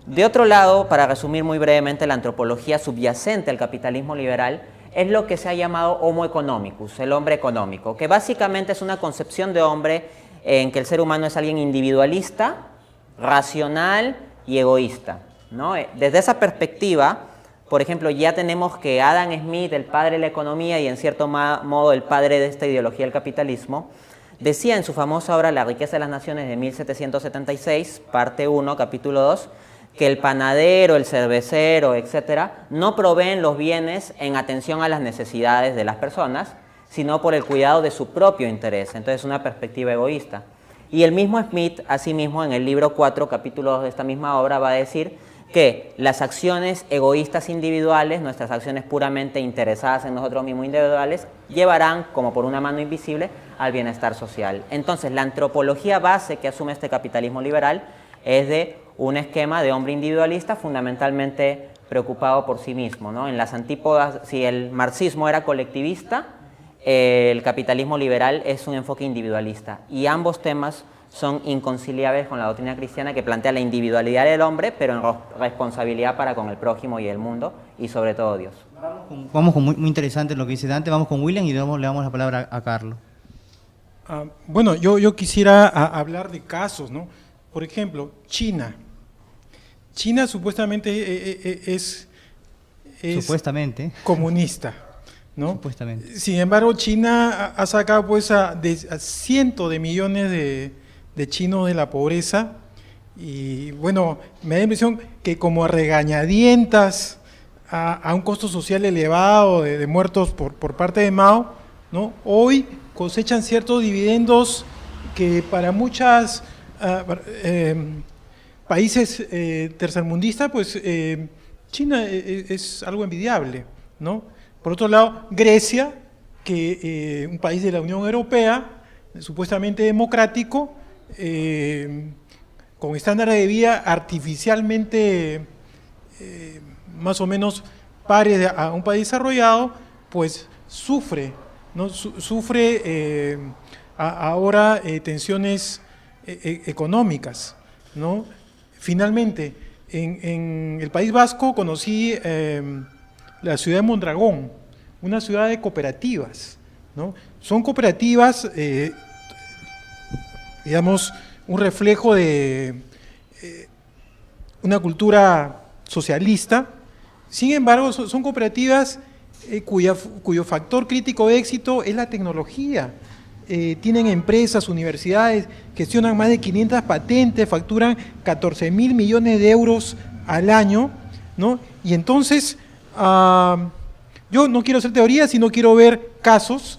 De otro lado, para resumir muy brevemente, la antropología subyacente al capitalismo liberal es lo que se ha llamado homo economicus, el hombre económico, que básicamente es una concepción de hombre en que el ser humano es alguien individualista, racional y egoísta, ¿no? Desde esa perspectiva, por ejemplo, ya tenemos que Adam Smith, el padre de la economía y en cierto modo el padre de esta ideología del capitalismo, decía en su famosa obra La riqueza de las naciones de 1776, parte 1, capítulo 2, que el panadero, el cervecero, etcétera, no proveen los bienes en atención a las necesidades de las personas, sino por el cuidado de su propio interés. Entonces, una perspectiva egoísta. Y el mismo Smith, asimismo, en el libro 4, capítulo 2 de esta misma obra, va a decir que las acciones egoístas individuales, nuestras acciones puramente interesadas en nosotros mismos individuales, llevarán, como por una mano invisible, al bienestar social. Entonces, la antropología base que asume este capitalismo liberal es de un esquema de hombre individualista fundamentalmente preocupado por sí mismo, ¿no? En las antípodas, si el marxismo era colectivista, el capitalismo liberal es un enfoque individualista, y ambos temas son inconciliables con la doctrina cristiana que plantea la individualidad del hombre, pero en responsabilidad para con el prójimo y el mundo, y sobre todo Dios. Vamos con muy interesante lo que dice Dante, vamos con William y le damos la palabra a Carlos. Bueno, yo quisiera hablar de casos, ¿no? Por ejemplo, China. China supuestamente es supuestamente comunista, ¿no? Supuestamente. Sin embargo, China ha sacado pues a cientos de millones de chinos de la pobreza, y bueno, me da la impresión que como a regañadientas a un costo social elevado de muertos por parte de Mao, ¿no? Hoy cosechan ciertos dividendos que para muchos países tercermundistas, pues China es algo envidiable, ¿no? Por otro lado, Grecia, que un país de la Unión Europea, supuestamente democrático, con estándares de vida artificialmente más o menos pares a un país desarrollado, pues sufre, ¿no? Sufre ahora tensiones económicas, ¿no? Finalmente, en el País Vasco conocí la ciudad de Mondragón, una ciudad de cooperativas, ¿no? Son cooperativas, digamos, un reflejo de una cultura socialista. Sin embargo, son cooperativas cuyo factor crítico de éxito es la tecnología. Tienen empresas, universidades, gestionan más de 500 patentes, facturan 14.000 millones de euros al año, ¿no? Y entonces, yo no quiero hacer teoría, sino quiero ver casos.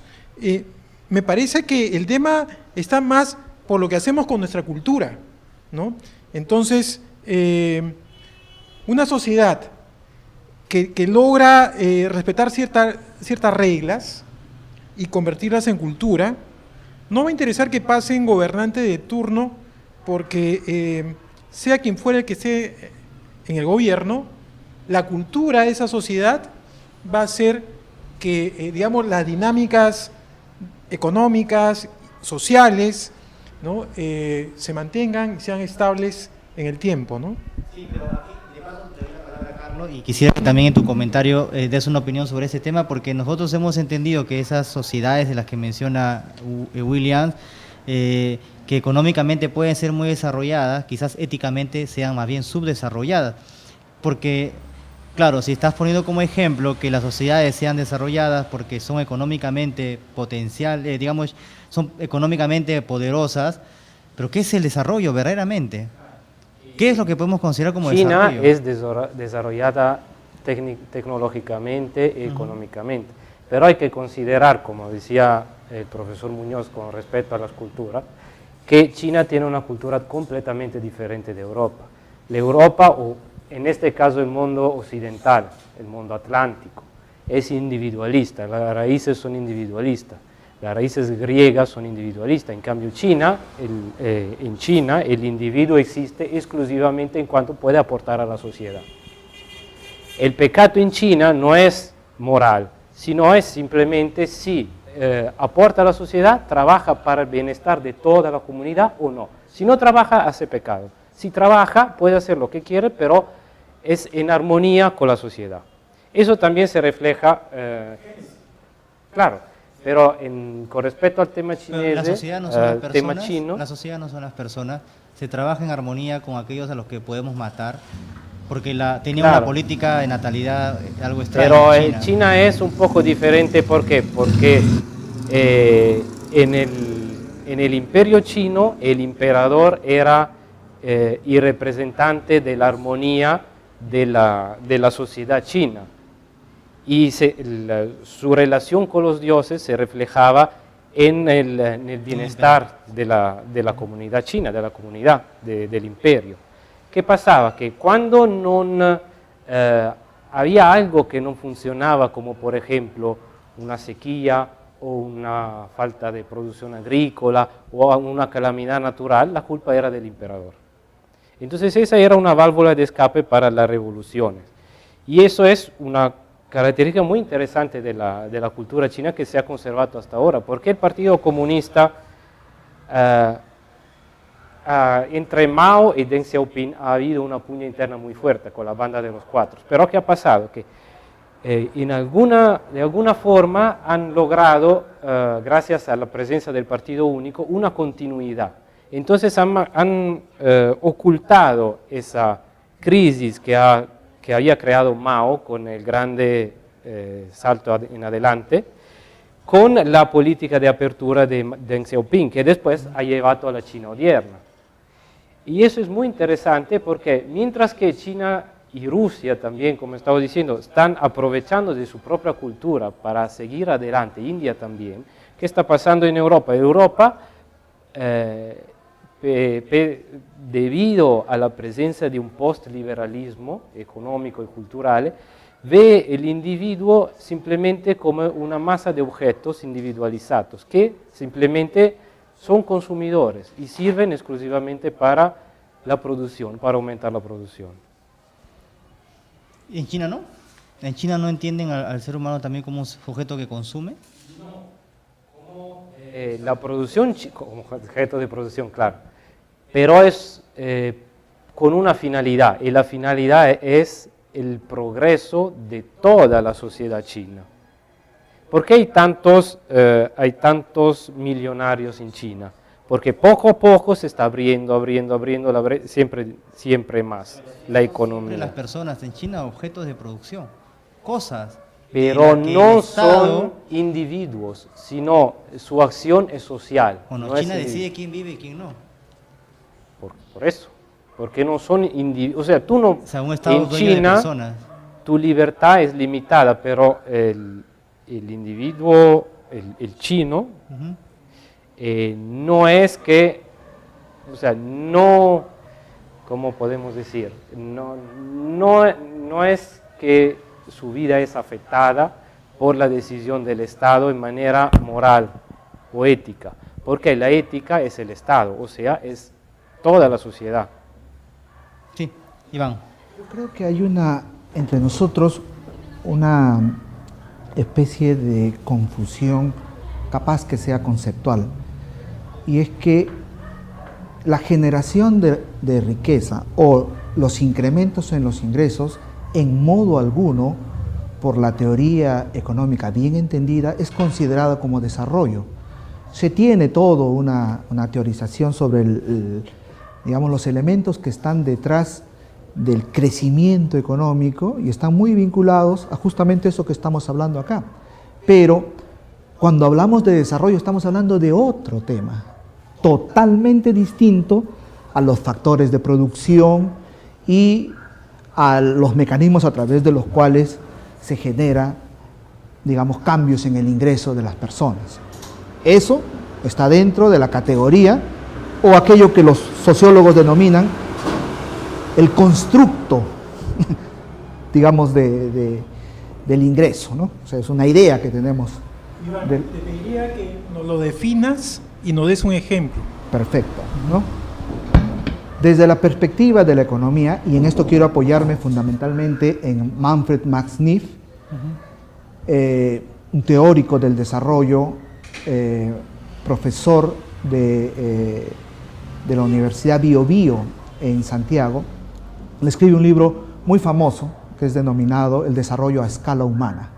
Me parece que el tema está más por lo que hacemos con nuestra cultura, ¿no? Entonces, una sociedad que logra respetar ciertas reglas y convertirlas en cultura, no va a interesar que pasen gobernantes de turno, porque sea quien fuera el que esté en el gobierno, la cultura de esa sociedad va a hacer que, digamos, las dinámicas económicas, sociales, ¿no? Se mantengan y sean estables en el tiempo, ¿no? Sí, pero aquí de paso te doy la palabra, Carlos, y quisiera que también en tu comentario des una opinión sobre ese tema, porque nosotros hemos entendido que esas sociedades de las que menciona Williams, que económicamente pueden ser muy desarrolladas, quizás éticamente sean más bien subdesarrolladas, porque, claro, si estás poniendo como ejemplo que las sociedades sean desarrolladas porque son económicamente digamos, son económicamente poderosas, pero ¿qué es el desarrollo verdaderamente? ¿Qué es lo que podemos considerar como China desarrollo? es desarrollada tecnológicamente y económicamente, pero hay que considerar, como decía el profesor Muñoz con respecto a las culturas, que China tiene una cultura completamente diferente de Europa. La Europa, o en este caso el mundo occidental, el mundo atlántico, es individualista, las raíces son individualistas. Las raíces griegas son individualistas, en cambio en China el individuo existe exclusivamente en cuanto puede aportar a la sociedad. El pecado en China no es moral, sino es simplemente si aporta a la sociedad, trabaja para el bienestar de toda la comunidad o no. Si no trabaja, hace pecado. Si trabaja, puede hacer lo que quiere, pero es en armonía con la sociedad. Eso también se refleja, claro. Pero con respecto al tema chinés, la sociedad no son las personas, tema chino, la sociedad no son las personas, se trabaja en armonía con aquellos a los que podemos matar, porque tenía una política de natalidad algo extraña. Pero China es un poco diferente, ¿por qué? Porque en el imperio chino el emperador era el representante de la armonía de la sociedad china. Y su relación con los dioses se reflejaba en el bienestar de la comunidad china, de la comunidad del imperio. ¿Qué pasaba? Que cuando había algo que no funcionaba, como por ejemplo una sequía o una falta de producción agrícola o una calamidad natural, la culpa era del emperador. Entonces esa era una válvula de escape para las revoluciones. Y eso es una característica muy interesante de la cultura china que se ha conservado hasta ahora, porque el Partido Comunista, entre Mao y Deng Xiaoping ha habido una puña interna muy fuerte con la banda de los cuatro. Pero ¿qué ha pasado? Que de alguna forma han logrado, gracias a la presencia del Partido Único, una continuidad. Entonces han ocultado esa crisis que había creado Mao con el grande salto en adelante, con la política de apertura de Deng Xiaoping, que después ha llevado a la China odierna. Y eso es muy interesante porque mientras que China y Rusia también, como estaba diciendo, están aprovechando de su propia cultura para seguir adelante, India también. ¿Qué está pasando en Europa? Europa, debido a la presencia de un postliberalismo económico y cultural, ve el individuo simplemente como una masa de objetos individualizados que simplemente son consumidores y sirven exclusivamente para la producción, para aumentar la producción. ¿En China no? ¿En China no entienden al ser humano también como un sujeto que consume? La producción, como objeto de producción, claro, pero es con una finalidad, y la finalidad es el progreso de toda la sociedad china. ¿Por qué hay tantos millonarios en China? Porque poco a poco se está abriendo siempre más la economía. Las personas en China objetos de producción, cosas. Pero no son individuos, sino su acción es social. Bueno, no China decide quién vive y quién no. Por eso, porque no son individuos. O sea, tú no. O sea, un Estado en dueño de China, personas. tu libertad es limitada, pero el individuo, el chino, no es que. O sea, no. ¿Cómo podemos decir? No es que su vida es afectada por la decisión del Estado en manera moral o ética, porque la ética es el Estado, o sea, es toda la sociedad. Sí, Iván. Yo creo que hay entre nosotros una especie de confusión, capaz que sea conceptual, y es que la generación de riqueza o los incrementos en los ingresos, en modo alguno, por la teoría económica bien entendida, es considerada como desarrollo. Se tiene todo una teorización sobre digamos, los elementos que están detrás del crecimiento económico y están muy vinculados a justamente eso que estamos hablando acá. Pero cuando hablamos de desarrollo estamos hablando de otro tema, totalmente distinto a los factores de producción y a los mecanismos a través de los cuales se genera, digamos, cambios en el ingreso de las personas. Eso está dentro de la categoría o aquello que los sociólogos denominan el constructo, digamos, del ingreso, ¿no? O sea, es una idea que tenemos. Iván, te pediría que nos lo definas y nos des un ejemplo. Perfecto, ¿no? Desde la perspectiva de la economía, y en esto quiero apoyarme fundamentalmente en Manfred Max Neef, un teórico del desarrollo, profesor de la Universidad Bio Bio en Santiago. Él escribe un libro muy famoso que es denominado El desarrollo a escala humana.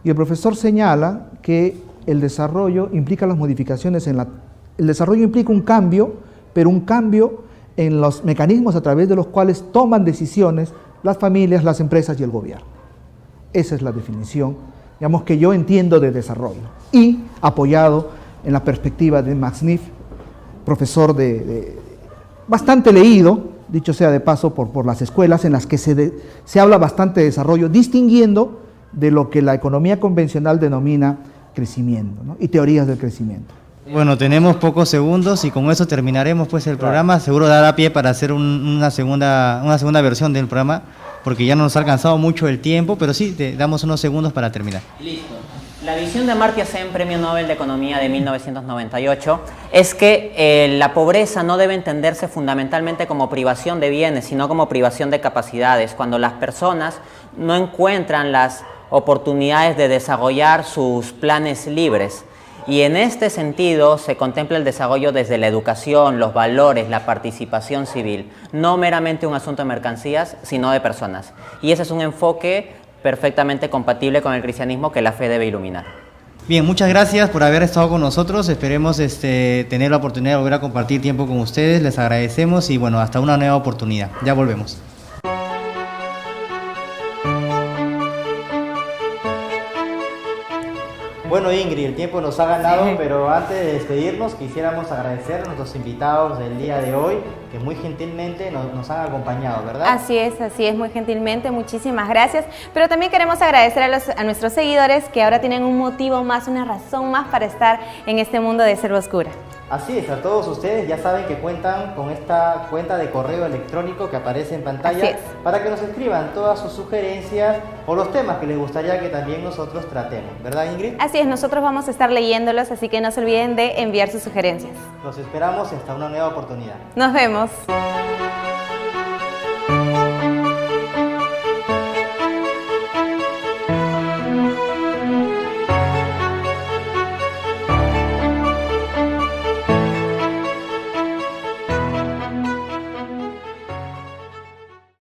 Y el profesor señala que el desarrollo implica las modificaciones el desarrollo implica un cambio, pero un cambio en los mecanismos a través de los cuales toman decisiones las familias, las empresas y el gobierno. Esa es la definición, digamos, que yo entiendo de desarrollo. Y apoyado en la perspectiva de Max Neef, profesor bastante leído, dicho sea de paso, por las escuelas en las que se habla bastante de desarrollo, distinguiendo de lo que la economía convencional denomina crecimiento, ¿no? Y teorías del crecimiento. Bueno, tenemos pocos segundos y con eso terminaremos pues el programa. Seguro dará pie para hacer una segunda versión del programa, porque ya no nos ha alcanzado mucho el tiempo, pero sí, te damos unos segundos para terminar. Listo. La visión de Amartya Sen, Premio Nobel de Economía de 1998, es que la pobreza no debe entenderse fundamentalmente como privación de bienes, sino como privación de capacidades. Cuando las personas no encuentran las oportunidades de desarrollar sus planes libres. Y en este sentido se contempla el desarrollo desde la educación, los valores, la participación civil, no meramente un asunto de mercancías, sino de personas. Y ese es un enfoque perfectamente compatible con el cristianismo que la fe debe iluminar. Bien, muchas gracias por haber estado con nosotros. Esperemos tener la oportunidad de volver a compartir tiempo con ustedes. Les agradecemos y bueno, hasta una nueva oportunidad. Ya volvemos. Bueno, Ingrid, el tiempo nos ha ganado, Sí. pero antes de despedirnos quisiéramos agradecer a nuestros invitados del día de hoy que muy gentilmente nos han acompañado, ¿verdad? Así es, muy gentilmente, muchísimas gracias. Pero también queremos agradecer a nuestros seguidores que ahora tienen un motivo más, una razón más para estar en este mundo de Selva Oscura. Así es, a todos ustedes ya saben que cuentan con esta cuenta de correo electrónico que aparece en Así pantalla es. para que nos escriban todas sus sugerencias o los temas que les gustaría que también nosotros tratemos, ¿verdad, Ingrid? Así es, nosotros vamos a estar leyéndolos, así que no se olviden de enviar sus sugerencias. Los esperamos hasta una nueva oportunidad. Nos vemos.